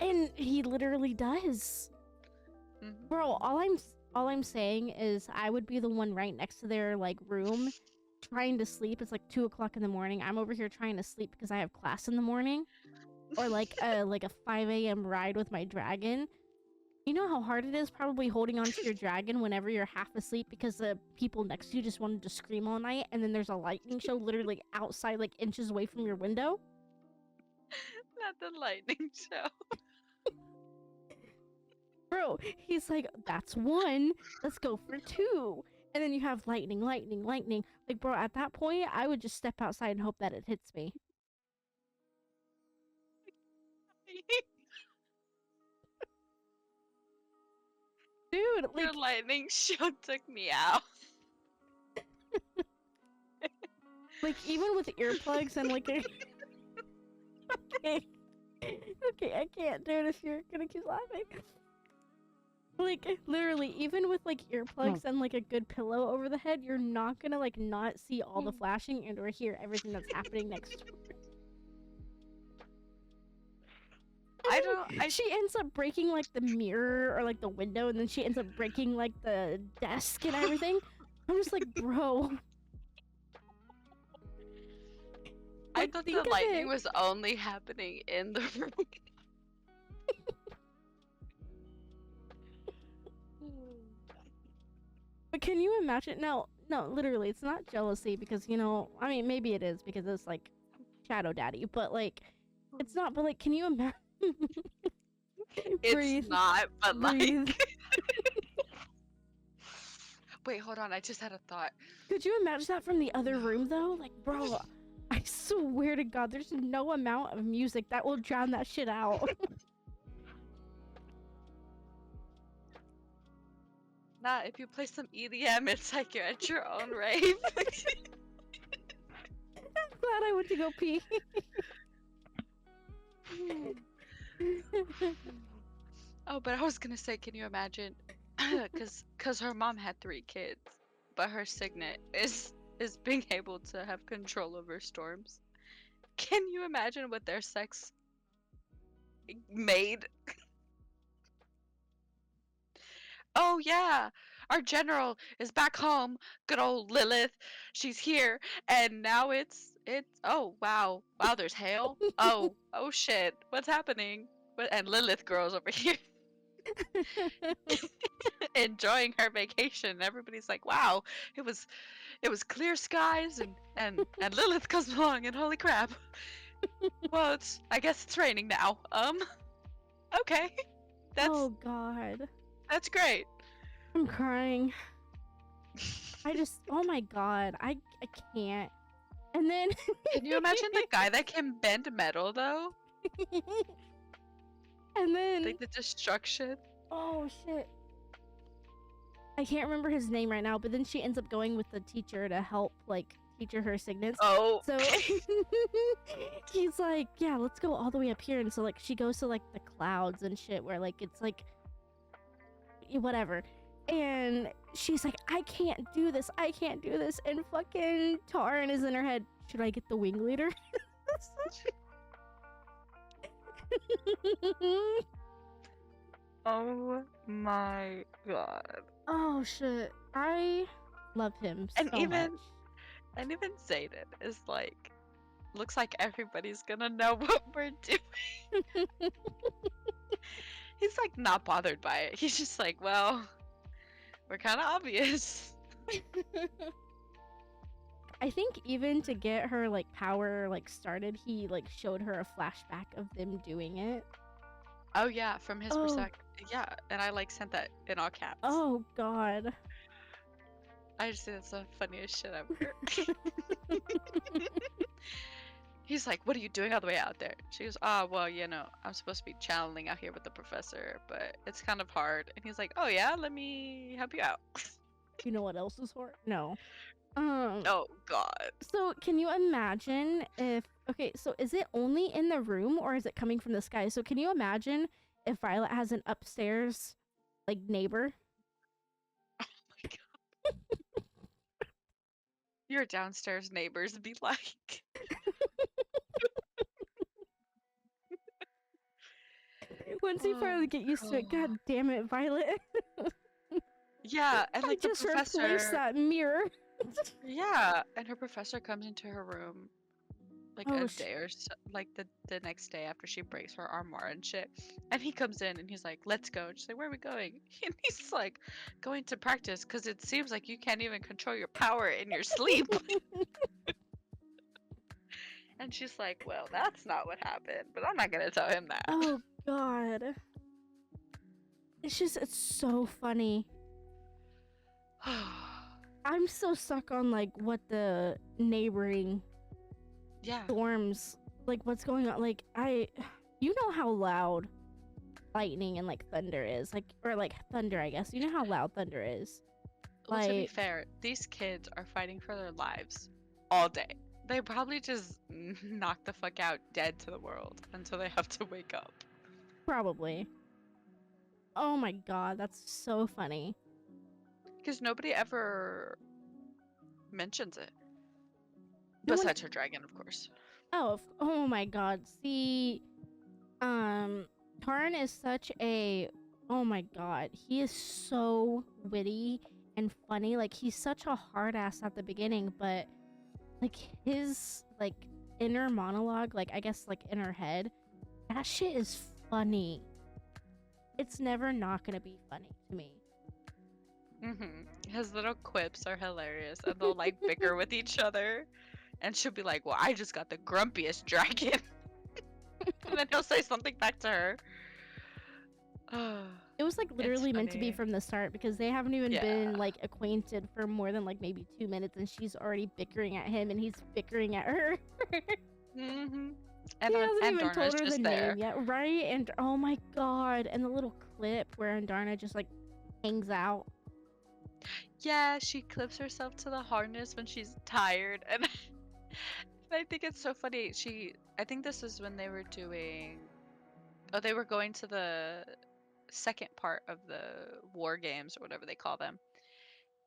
And he literally does. Mhm. Bro, all I'm saying is I would be the one right next to their like room trying to sleep. It's like 2 o'clock in the morning. I'm over here trying to sleep because I have class in the morning. Or like a 5 a.m. ride with my dragon. You know how hard it is probably holding onto your dragon whenever you're half asleep because the people next to you just wanted to scream all night, and then there's a lightning show literally outside, like inches away from your window. Not the lightning show. Bro, he's like, that's one. Let's go for two. And then you have lightning, lightning, lightning. Like, bro, at that point, I would just step outside and hope that it hits me. Dude, Your like, lightning show took me out. even with earplugs and like a. Okay. Okay, I can't do it if you're gonna keep laughing. Like, literally, even with like earplugs and like a good pillow over the head, you're not gonna like not see all the flashing and or hear everything that's happening next door. She ends up breaking like the mirror or like the window, and then she ends up breaking like the desk and everything. I'm just like, bro. I Like, thought think the of lightning it. was only happening in the room. But can you imagine? No, literally, it's not jealousy because, you know, I mean, maybe it is because it's like Shadow Daddy, but like, it's not. But like, can you imagine? Breathe. It's not, but Breathe. like. Wait, hold on. I just had a thought. Could you imagine that from the other room though? Like, bro, I swear to God, there's no amount of music that will drown that shit out. Nah, if you play some EDM, it's like you're at your own rave. I'm glad I went to go pee. Oh, but I was gonna say, can you imagine? Cause her mom had 3 kids, but her signet is being able to have control over storms. Can you imagine what their sex made? Oh yeah, our general is back home. Good old Lilith. She's here. And now it's oh wow, there's hail. Oh shit. What's happening? And Lilith girl's over here enjoying her vacation. Everybody's like, wow, it was clear skies and Lilith comes along and holy crap. Well, I guess it's raining now. Okay. That's Oh God, that's great. I'm crying. Oh my God, I can't. And then Can you imagine the guy that can bend metal though? and then Like the destruction. oh shit. I can't remember his name right now, but then she ends up going with the teacher to help like teach her signets. Oh. So he's like, yeah, let's go all the way up here. And so like she goes to like the clouds and shit where like it's like whatever. And she's like, I can't do this. I can't do this. And fucking Taryn is in her head. Should I get the wing leader? Oh my god. Oh shit. I love him And so even much. and even Zayden is like, looks like everybody's gonna know what we're doing. He's like not bothered by it. He's just like, well, we're kind of obvious. I think even to get her like power like started, he like showed her a flashback of them doing it. Oh yeah, from his Oh, perspective. Yeah, and I like sent that in all caps. oh God. I just think that's the funniest shit ever. He's like, what are you doing all the way out there? She goes, oh, well, you know, I'm supposed to be channeling out here with the professor, but it's kind of hard. And he's like, oh yeah, let me help you out. You know what else is hard? No. Oh god. So can you imagine if okay, so is it only in the room or is it coming from the sky? So can you imagine if Violet has an upstairs like neighbor? Your downstairs neighbors be like. Once you finally get used to it, god damn it, Violet. Yeah, and I like the just replaced professor. that mirror. Yeah, and her professor comes into her room like Oh a day or so, like the next day after she breaks her armoire and shit. And he comes in and he's like, "Let's go." And she's like, "Where are we going?" And he's like, "Going to practice because it seems like you can't even control your power in your sleep." And she's like, "Well, that's not what happened, but I'm not gonna tell him that." Oh god. It's so funny. I'm so stuck on like what the neighboring Yeah. storms like what's going on. Like you know how loud lightning and like thunder is. Like or like thunder, I guess. You know how loud thunder is. Well, to be Like fair, these kids are fighting for their lives all day. They probably just knock the fuck out dead to the world until they have to wake up. probably. Oh my god, that's so funny. Because nobody ever mentions it. No one Besides her dragon, of course. oh my god. See Tarn is such a oh my god. He is so witty and funny. Like he's such a hard ass at the beginning, but like his like inner monologue, like I guess like in her head, that shit is funny. It's never not gonna be funny to me. His little quips are hilarious, and they'll like bicker with each other. And she'll be like, "Well, I just got the grumpiest dragon," and then he'll say something back to her. It was like It's literally meant to be funny. from the start because they haven't even Yeah. been like acquainted for more than like maybe 2 minutes, and she's already bickering at him and he's bickering at her. And He hasn't even Dorna's told her just the there. name yet, right? And oh my god, and the little clip where Andarna just like hangs out. Yeah, she clips herself to the harness when she's tired, and I think it's so funny. I think this is when they were doing. Oh, they were going to the second part of the war games or whatever they call them,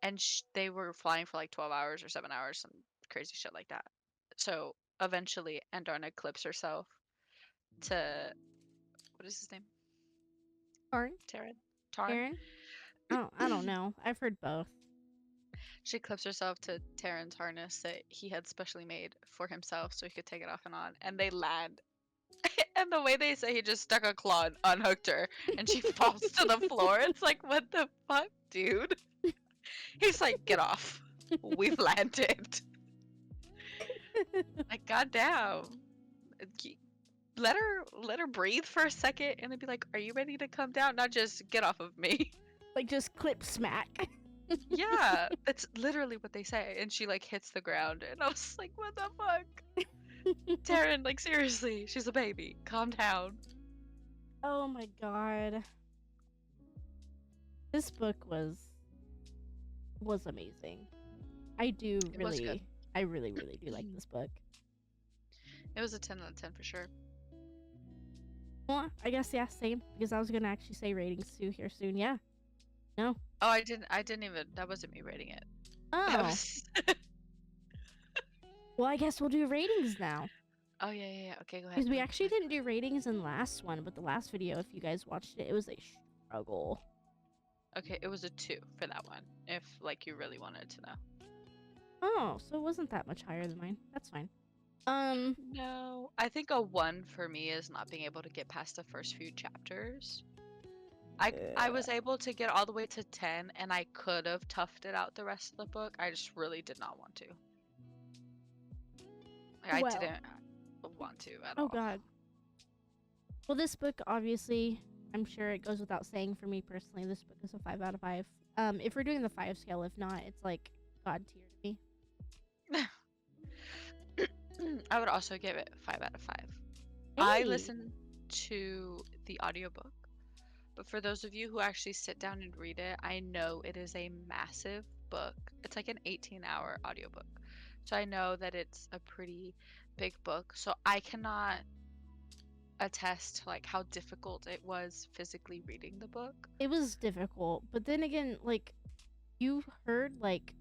and they were flying for like 12 hours or 7 hours, some crazy shit like that. So eventually, Andarna clips herself to what is his name? Tarn? Taryn. Tarn. Aaron? I don't know. I've heard both. She clips herself to Taryn's harness that he had specially made for himself so he could take it off and on. And they land. And the way they say he just stuck a claw and unhooked her and she falls to the floor. It's like, what the fuck, dude? He's like, get off. We've landed. Like, goddamn. Let her breathe for a second and then be like, are you ready to come down? Not just get off of me. Like just clip smack. Yeah, that's literally what they say. And she like hits the ground and I was like, what the fuck? Taryn, like seriously, she's a baby. Calm down. Oh my god. This book was amazing. I do It was good. I really do like this book. It was a 10 out of 10 for sure. Well, I guess yeah, same. Because I was gonna actually say ratings too here soon. Yeah. No. Oh, I didn't even, that wasn't me rating it. That Oh. was Well, I guess we'll do ratings now. Oh yeah. Okay, go ahead. Because we actually didn't do ratings in the last one, but the last video, if you guys watched it, it was a struggle. Okay, it was a 2 for that one. If like you really wanted to know. Oh, so it wasn't that much higher than mine. That's fine. No, I think a 1 for me is not being able to get past the first few chapters. I was able to get all the way to 10 and I could have toughed it out the rest of the book. I just really did not want to. Like, I didn't want to at all. Oh god. Well, this book obviously, I'm sure it goes without saying for me personally, this book is a 5 out of 5. If we're doing the 5 scale, if not, it's like god tier to me. I would also give it 5 out of 5. Hey. I listened to the audiobook, but for those of you who actually sit down and read it, I know it is a massive book. It's like an 18-hour audiobook. So I know that it's a pretty big book. So I cannot attest to like how difficult it was physically reading the book. It was difficult, but then again, like you heard like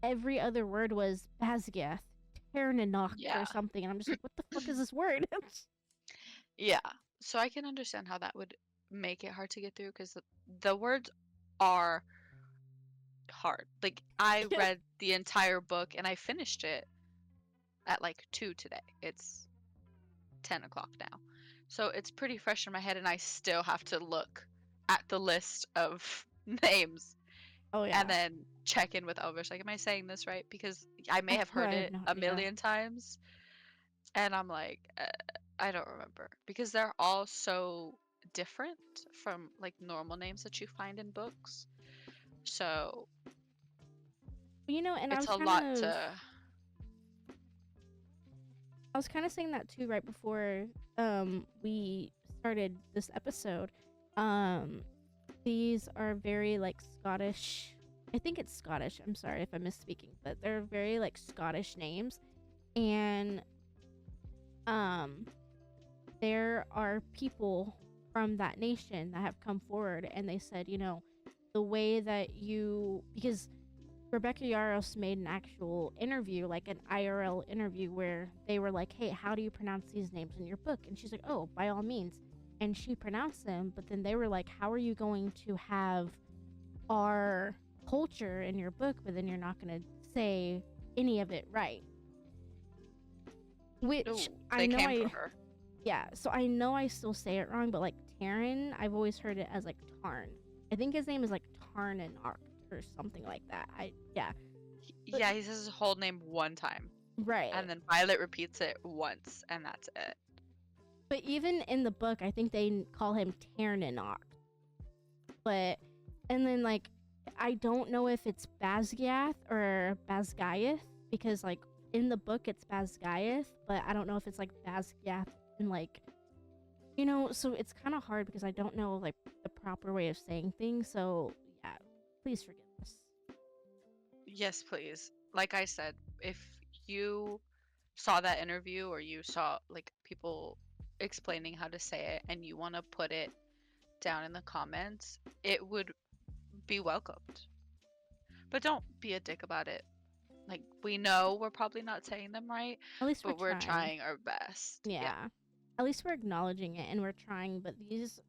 every other word was Basgiath, Ternanoch, or something, and I'm just like, what the fuck is this word? Yeah. So I can understand how that would make it hard to get through because the words are hard. Like I read the entire book and I finished it at like 2 today. It's 10 o'clock now. So it's pretty fresh in my head and I still have to look at the list of names. Oh yeah. And then check in with Elvish. Like, am I saying this right? Because I may have heard it a million times. And I'm like, I don't remember. Because they're all so different from like normal names that you find in books. So you know, and it's I was kind of saying that too right before we started this episode. These are very like Scottish. I think it's Scottish. I'm sorry if I'm misspeaking, but they're very like Scottish names, and there are people from that nation that have come forward and they said, you know, the way that because Rebecca Yarros made an actual interview, like an IRL interview, where they were like, hey, how do you pronounce these names in your book? And she's like, oh, by all means. And she pronounced them, but then they were like, how are you going to have our culture in your book, but then you're not going to say any of it right? Which I know yeah, so I know I still say it wrong, but like Taryn, I've always heard it as like Tarn. I think his name is like Tarnanark or something like that. Yeah, he says his whole name one time. Right. And then Violet repeats it once, and that's it. But even in the book, I think they call him Ternanoch. And then like, I don't know if it's Basgiath or Basgiath, because like in the book it's Basgiath, but I don't know if it's like Basgiath and like, you know, so it's kind of hard because I don't know like the proper way of saying things. So yeah, please forgive us. Yes, please. Like I said, if you saw that interview or you saw like people explaining how to say it and you want to put it down in the comments, it would be welcomed. But don't be a dick about it. Like, we know we're probably not saying them right, at least but we're trying our best. Yeah. At least we're acknowledging it and we're trying, but these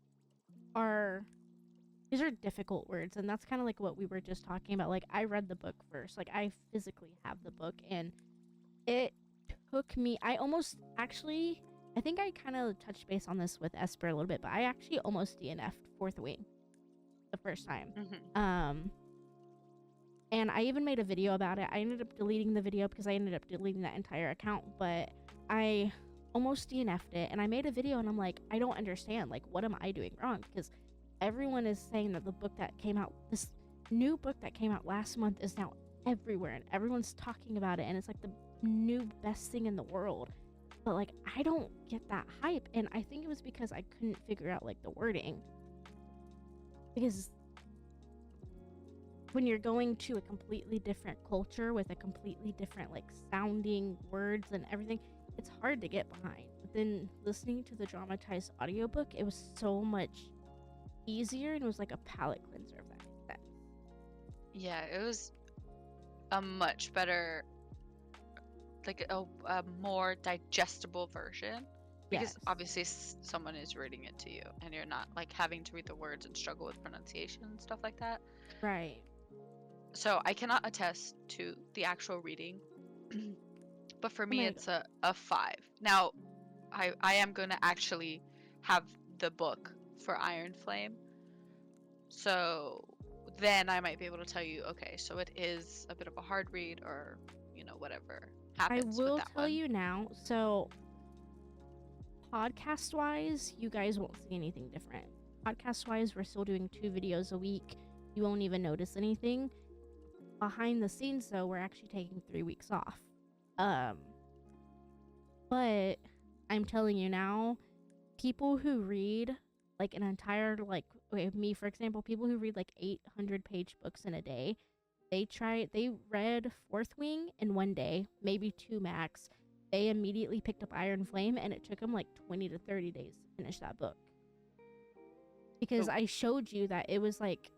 these are difficult words, and that's kind of like what we were just talking about. Like, I read the book first. Like, I physically have the book, and it took me. I almost actually. I think I kind of touched base on this with Esper a little bit, but I actually almost DNF'd Fourth Wing the first time. Hmm. And I even made a video about it. I ended up deleting the video because I ended up deleting that entire account, but I almost DNF'd it, and I made a video, and I'm like, I don't understand. Like, what am I doing wrong? Because everyone is saying that the book that came out, this new book that came out last month, is now everywhere, and everyone's talking about it, and it's like the new best thing in the world. But like, I don't get that hype, and I think it was because I couldn't figure out like the wording. Because when you're going to a completely different culture with a completely different like sounding words and everything, it's hard to get behind. But then listening to the dramatized audiobook, it was so much easier, and it was like a palate cleanser, if that makes sense. Yeah, it was a much better, like a more digestible version because Yes. obviously someone is reading it to you and you're not like having to read the words and struggle with pronunciation and stuff like that. Right. So I cannot attest to the actual reading, but for Oh me my god. it's a 5. Now I am going to actually have the book for Iron Flame. So then I might be able to tell you, okay, so it is a bit of a hard read, or, whatever I happens with will that tell one. you now. So, podcast wise, you guys won't see anything different. Podcast wise, we're still doing 2 videos a week. You won't even notice anything. Behind the scenes, though, we're actually taking 3 weeks off. Um, but I'm telling you now, people who read like an entire, like, okay, me for example, people who read like 800-page books in a day, they read Fourth Wing in one day, maybe 2 max. They immediately picked up Iron Flame, and it took them like 20 to 30 days to finish that book, because Oh, I showed you that it was like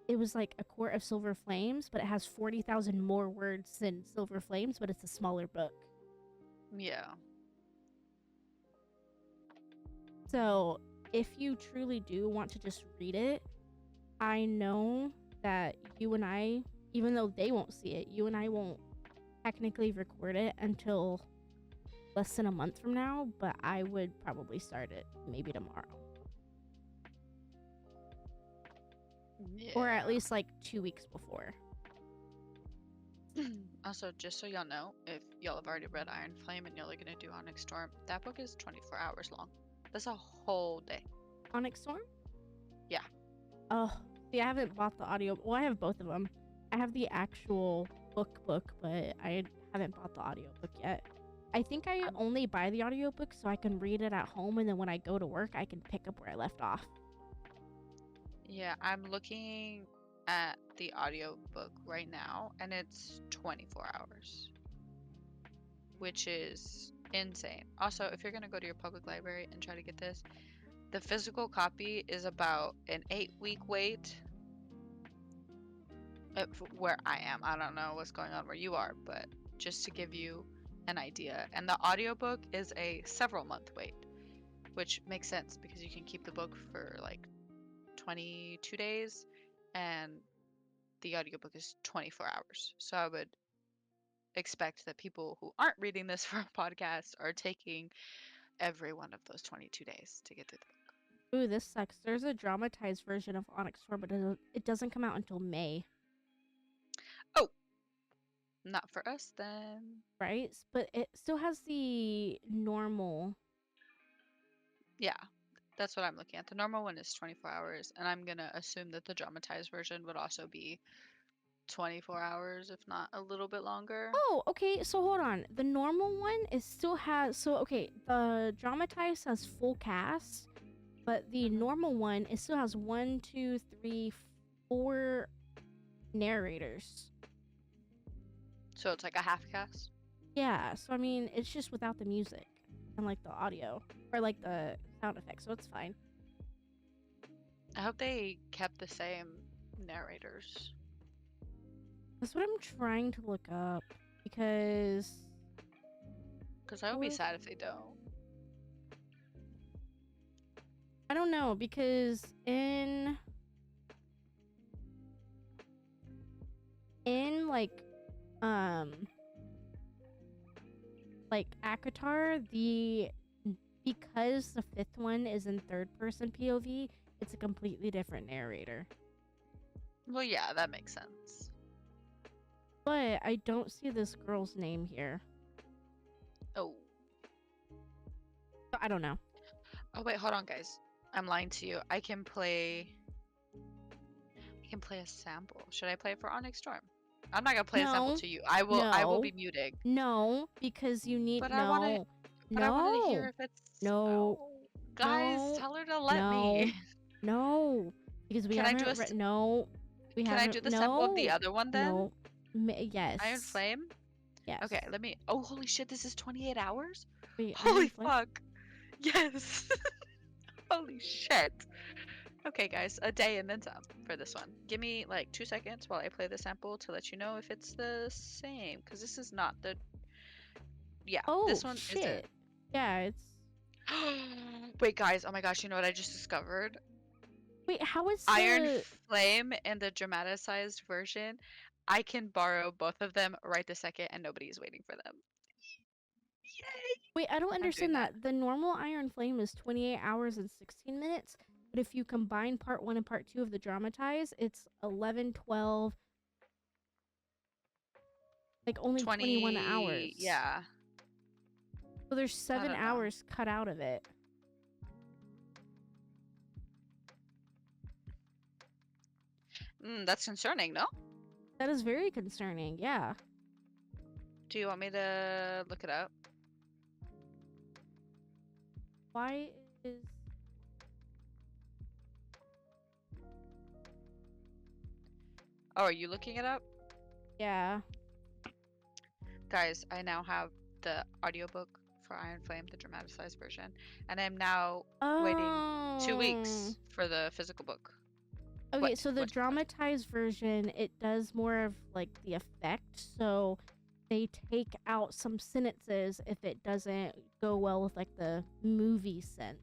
a Court of Silver Flames, but it has 40,000 more words than Silver Flames, but it's a smaller book. yeah. So if you truly do want to just read it, I know that you and I, even though they won't see it, you and I won't technically record it until less than a month from now, but I would probably start it maybe tomorrow. Or at Yeah. least like 2 weeks before. Also, just so y'all know, if y'all have already read Iron Flame and y'all are gonna do Onyx Storm, that book is 24 hours long. That's a whole day. Onyx Storm? Yeah. Oh, see, I haven't bought the audio. Well, I have both of them. I have the actual book, but I haven't bought the audiobook yet. I think I I'm, only buy the audiobook so I can read it at home, and then when I go to work, I can pick up where I left off. yeah, I'm looking at the audiobook right now, and it's 24 hours, which is insane. Also, if you're gonna go to your public library and try to get this, the physical copy is about an 8-week wait. Where I am, I don't know what's going on where you are, but just to give you an idea. And the audiobook is a several month wait, which makes sense because you can keep the book for like 22 days and the audiobook is 24 hours. So I would expect that people who aren't reading this for a podcast are taking every one of those 22 days to get through the book. Ooh, this sucks. There's a dramatized version of Onyx Storm, but it doesn't come out until May, Oh, not for us then. right? But it still has the normal. Yeah, that's what I'm looking at. The normal one is 24 hours, and I'm gonna assume that the dramatized version would also be 24 hours, if not a little bit longer. Oh, okay. So hold on. The normal one is still has. So okay, the dramatized has full cast, but the Hmm. normal one it still has 1, 2, 3, 4 narrators. So it's like a half cast. Yeah. So I mean, it's just without the music and like the audio or like the sound effects, so it's fine. I hope they kept the same narrators. That's what I'm trying to look up because Because I would be sad if they don't. I don't know, because in in um Akatar, because the fifth one is in third person POV, it's a completely different narrator. Well, yeah, that makes sense. But I don't see this girl's name here. Oh. So I don't know. Oh wait, hold on, guys. I'm lying to you. I can play a sample. Should I play it for Onyx Storm? I'm not gonna play a sample No, to you. I will no, be muting. no, because you need But I wanna hear no, if it's no, oh guys, no, tell her to let no, me. no, because we Can I do haven't a read. No, we can I do haven't. the sample of the No, other one then? no. Iron Yes, Flame? yes. Okay, let me oh holy shit, this is 28 hours? Wait, Iron Holy Flame. fuck. Yes. Holy shit. Okay, guys, a day and then some for this one. Give me like 2 seconds while I play the sample to let you know if it's the same, because this is not the. Yeah, Oh this one isn't. shit. Yeah, it's. Wait, guys, oh my gosh, you know what I just discovered? Wait, how is Iron the? Flame and the dramatized version, I can borrow both of them right this second and nobody's waiting for them. Yay! Wait, I don't I'm doing understand that. that. The normal Iron Flame is 28 hours and 16 minutes, but if you combine part 1 and part 2 of the dramatize, it's 11, 12, like only 21 20, hours. yeah. So there's I 7 don't know. hours cut out of it. That's concerning, no? That is very concerning. Yeah. Do you want me to look it up? Why is Oh, are you looking it up? Yeah. Guys, I now have the audiobook for Iron Flame, the dramatized version, and I'm now waiting 2 Oh. weeks for the physical book. Okay, so the dramatized version, it does more of like the effect. So they take out some sentences if it doesn't go well with like the movie sense.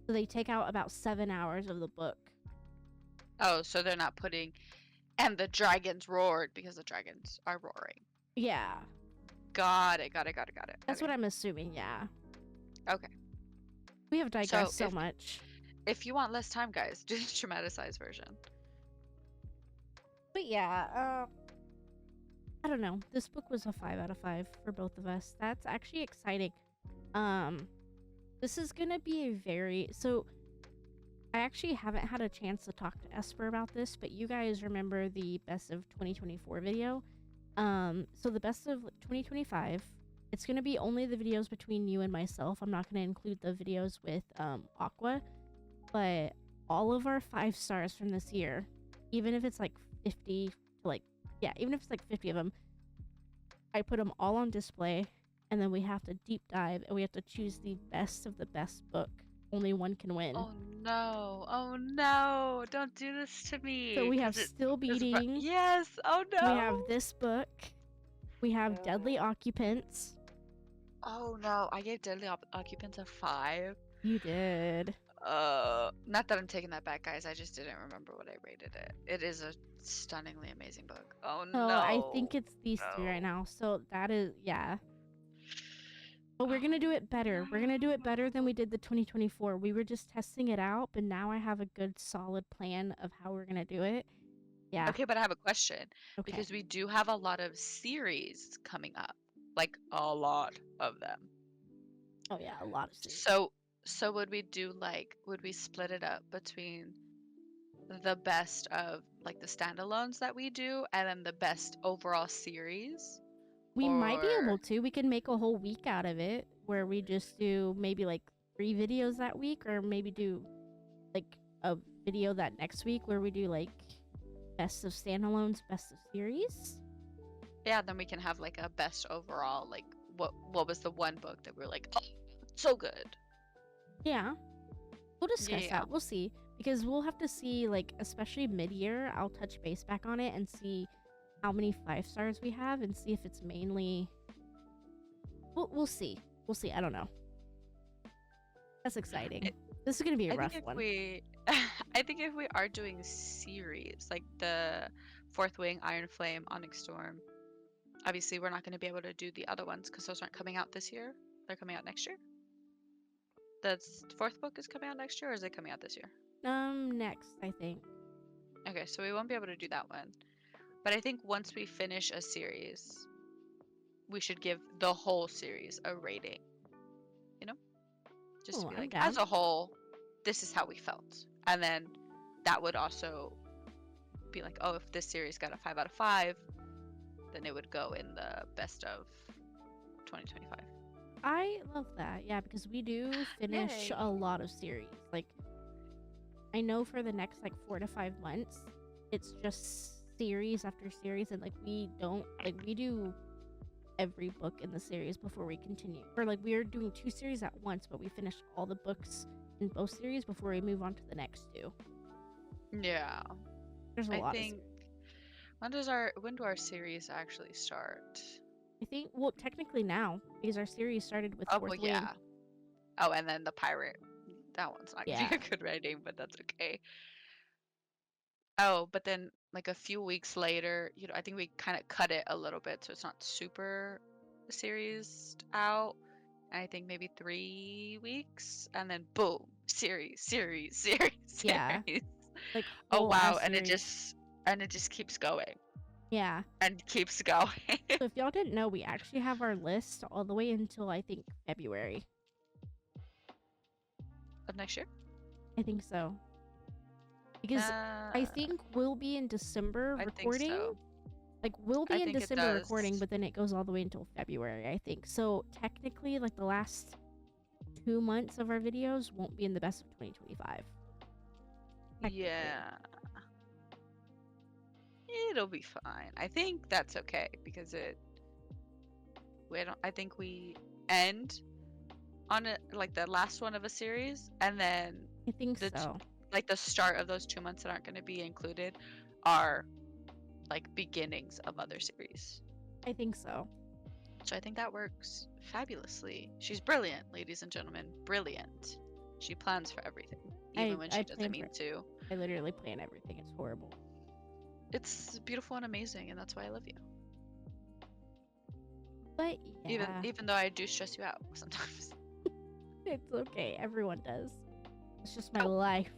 So they take out about 7 hours of the book. Oh, so they're not putting and the dragons roared because the dragons are roaring. Yeah. Got it. That's That's what I'm assuming, yeah. Okay. We have digressed so much. If you want less time, guys, do the dramatized version. But yeah, I don't know. This book was a 5 out of 5 for both of us. That's actually exciting. This is gonna be a very I actually haven't had a chance to talk to Esper about this, but you guys remember the best of 2024 video. So the best of 2025, it's gonna be only the videos between you and myself. I'm not gonna include the videos with Aqua, but all of our 5 stars from this year, even if it's like 50 to even if it's like 50 of them, I put them all on display, and then we have to deep dive and we have to choose the best of the best book. Only one can win. Oh no, don't do this to me. So we have Still Beating. Yes, oh no. We have this book. We have Deadly Occupants. Oh no, I gave Deadly Occupants a 5. You did. Not that I'm taking that back, guys. I just didn't remember what I rated it. It is a stunningly amazing book. Oh So no. I think it's these 3 right now. So that is, yeah. But we're gonna do it better. We're gonna do it better than we did the 2024. We were just testing it out, but now I have a good solid plan of how we're gonna do it. Yeah. Okay, but I have a question. Okay. Because we do have a lot of series coming up. Like a lot of them. Oh yeah, a lot of series. So would we split it up between the best of like the standalones that we do and then the best overall series? We might be able to. We could make a whole week out of it where we just do maybe like 3 videos that week, or maybe do like a video that next week where we do like best of standalones, best of series. Yeah, then we can have like a best overall, like what was the one book that we're like, oh, so good. Yeah. We'll discuss that. We'll see. Because we'll have to see, like, especially mid-year, I'll touch base back on it and see how many 5 stars we have and see if it's mainly... We'll see. We'll see. I don't know. That's exciting. This is going to be a rough one. I think if we are doing series, like the Fourth Wing, Iron Flame, Onyx Storm. Obviously, we're not going to be able to do the other ones because those aren't coming out this year. They're coming out next year. The fourth book is coming out next year, or is it coming out this year? Next, I think. Okay, so we won't be able to do that one. But I think once we finish a series, we should give the whole series a rating. You know? Just to Oh, be I'm like, as down. a whole, this is how we felt. And then that would also be like, oh, if this series got a 5 out of 5, then it would go in the best of 2025. I love that. Yeah, because we do finish Yay. a lot of series. Like, I know for the next like 4 to 5 months, it's just series after series, and like we don't like we do every book in the series before we continue. Or like we are doing 2 series at once, but we finish all the books in both series before we move on to the next 2. Yeah. There's a I lot of think series. when do our series actually start? I think, well, technically now, because our series started with Oh, well, Fourth Wing. yeah. Oh, and then the pirate. That one's not gonna Yeah. be a good rating, but that's okay. Oh, but then like a few weeks later, I think we kind of cut it a little bit so it's not super series out. I think maybe 3 weeks, and then boom, series, Yeah. series. Like Oh whole wow, ass series. and it just keeps going Yeah. and keeps going. So if y'all didn't know, we actually have our list all the way until I think February. Of next year? I think so. Because I think we'll be in December I think recording. so. Like we'll I be in think it December recording, does. but then it goes all the way until February, I think. So technically, like the last 2 months of our videos won't be in the best of 2025. Technically. Yeah. It'll be fine. I think that's okay because I think we end on like the last one of a series, and then I think the so. like the start of those 2 months that aren't going to be included are like beginnings of other series. I think so. So I think that works fabulously. She's brilliant, ladies and gentlemen. Brilliant. She plans for everything, even when she doesn't mean to. I literally plan everything. It's horrible. It's beautiful and amazing, and that's why I love you. But yeah. Even though I do stress you out sometimes. It's okay. Everyone does. It's just my life.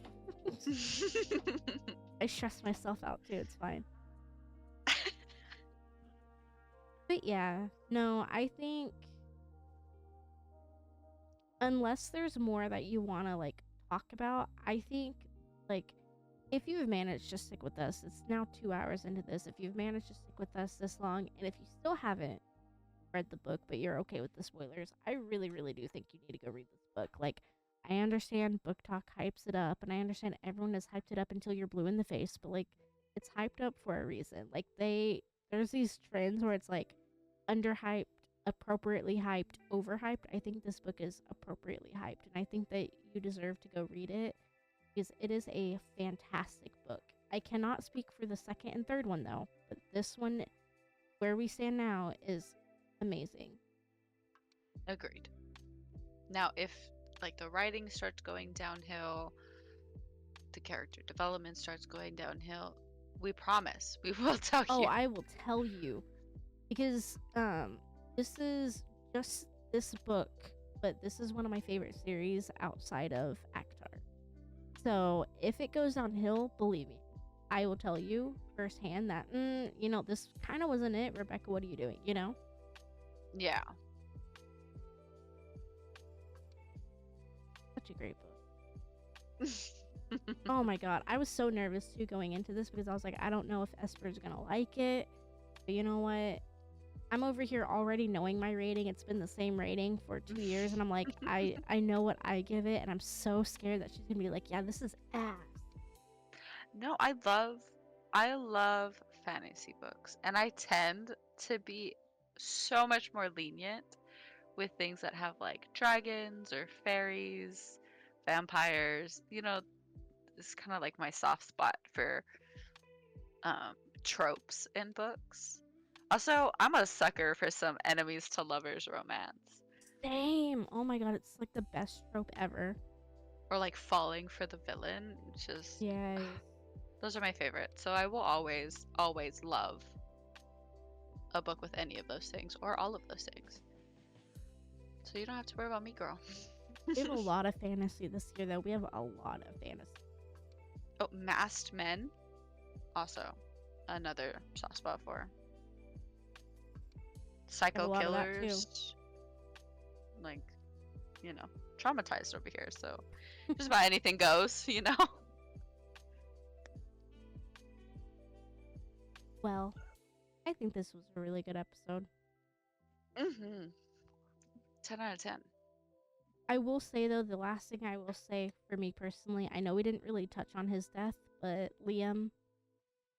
I stress myself out too. It's fine. But yeah, no, I think unless there's more that you want to like talk about, I think like if you've managed to stick with us, it's now 2 hours into this. If you've managed to stick with us this long, and if you still haven't read the book, but you're okay with the spoilers, I really, really do think you need to go read this book. Like, I understand Book Talk hypes it up, and I understand everyone has hyped it up until you're blue in the face, but like, it's hyped up for a reason. Like, there's these trends where it's like underhyped, appropriately hyped, overhyped. I think this book is appropriately hyped, and I think that you deserve to go read it because it is a fantastic book. I cannot speak for the second and third one though, but this one, where we stand now, is amazing. Agreed. Now, if like the writing starts going downhill, the character development starts going downhill, we promise we will tell you. Oh, I will tell you. Because this is just this book, but this is one of my favorite series outside of Actar. So, if it goes downhill, believe me, I will tell you firsthand that this kind of wasn't it. Rebecca, what are you doing? Yeah. Such a great book. Oh my god, I was so nervous too going into this because I was like, I don't know if Esper's gonna like it. But you know what? I'm over here already knowing my rating. It's been the same rating for 2 years, and I'm like, I know what I give it, and I'm so scared that she's gonna be like, yeah, this is ass. No, I love fantasy books, and I tend to be so much more lenient with things that have like dragons or fairies, vampires. It's kind of like my soft spot for tropes in books. Also, I'm a sucker for some enemies to lovers romance. Same. Oh my god, it's like the best trope ever. Or like falling for the villain. Just Yes. Those are my favorite. So I will always, always love a book with any of those things or all of those things. So you don't have to worry about me, girl. We have a lot of fantasy this year, though. We have a lot of fantasy. Oh, Masked Men. Also, another soft spot for We have psycho a lot of that, too. killers. Like, you know, traumatized over here. So just about anything goes, you know? Well, I think this was a really good episode. 10 out of 10. I will say, though, the last thing I will say for me personally, I know we didn't really touch on his death, but Liam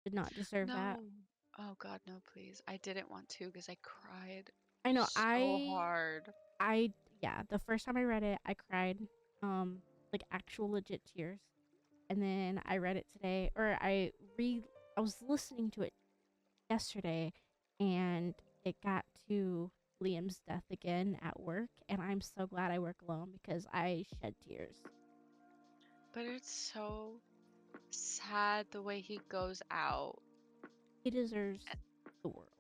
did not deserve that. No. Oh God, no, please. I didn't want to because I cried I know, so hard. yeah, the first time I read it, I cried, like actual legit tears. And then I read it today, or I was listening to it yesterday, and it got to Liam's death again at work, and I'm so glad I work alone because I shed tears. But it's so sad the way he goes out. He deserves the world.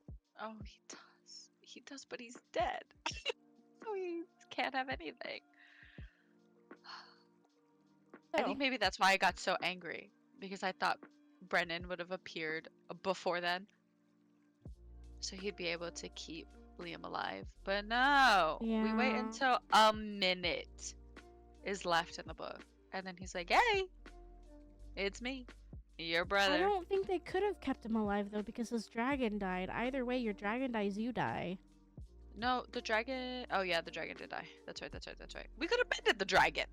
Oh, he does. He does, but he's dead. So he can't have anything. I So, think maybe that's why I got so angry. Because I thought Brennan would have appeared before then. So he'd be able to keep Liam alive. But no. We wait yeah. until a minute is left in the book. And then he's like, hey, it's me. Your I brother. don't think they could have kept him alive, though, because his dragon died. Either way, your dragon dies, you die. No, the dragon. Oh, yeah, the dragon did die. That's right, that's right, that's right. We could have mended the dragon.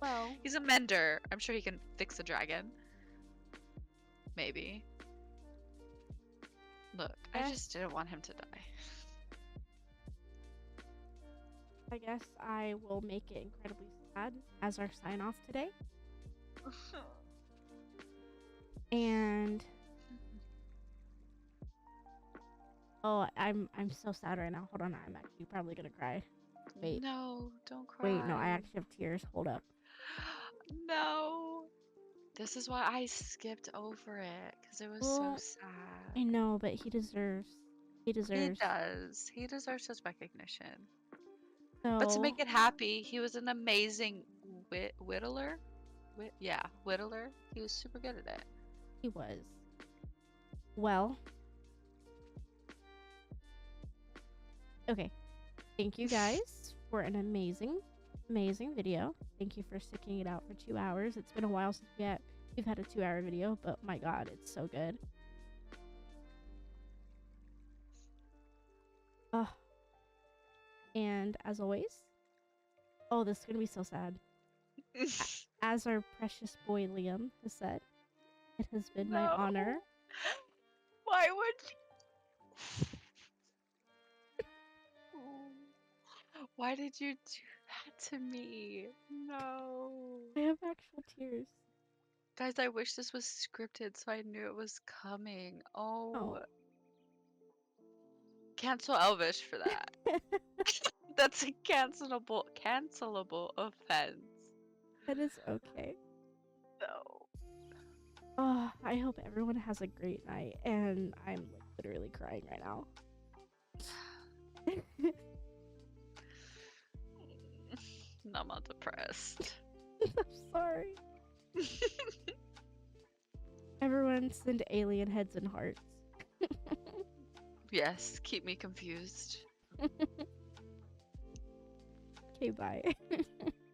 Well, He's a mender. I'm sure he can fix a dragon. Maybe. Look, I just didn't want him to die. I guess I will make it incredibly sad as our sign off today. And oh, I'm so sad right now. Hold on, I'm actually probably gonna cry. Wait. No, don't cry. Wait, no, I actually have tears. Hold up. No. This is why I skipped over it, because it was so Well, I sad. know, but he deserves. He He deserves. does. He deserves his recognition. So, But to make it happy, he was an amazing whittler. Yeah, whittler. He was super good at it. he was. Well. Okay. Thank you guys for an amazing, amazing video. Thank you for sticking it out for 2 hours. It's been a while since we've had a 2-hour video, but my god, it's so good. And as always, oh, this is gonna be so sad. As our precious boy Liam has said, it has been my honor. Why would you? Why did you do that to me? No. I have actual tears. Guys, I wish this was scripted so I knew it was coming. Oh. Oh. Cancel Elvish for that. That's a cancelable offense. That is okay. No. Oh, I hope everyone has a great night, and I'm like literally crying right now. I'm not depressed. I'm sorry. Everyone send alien heads and hearts. Yes, keep me confused. Okay, bye.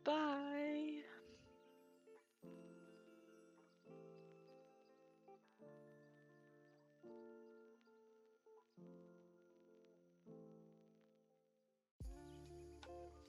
Bye.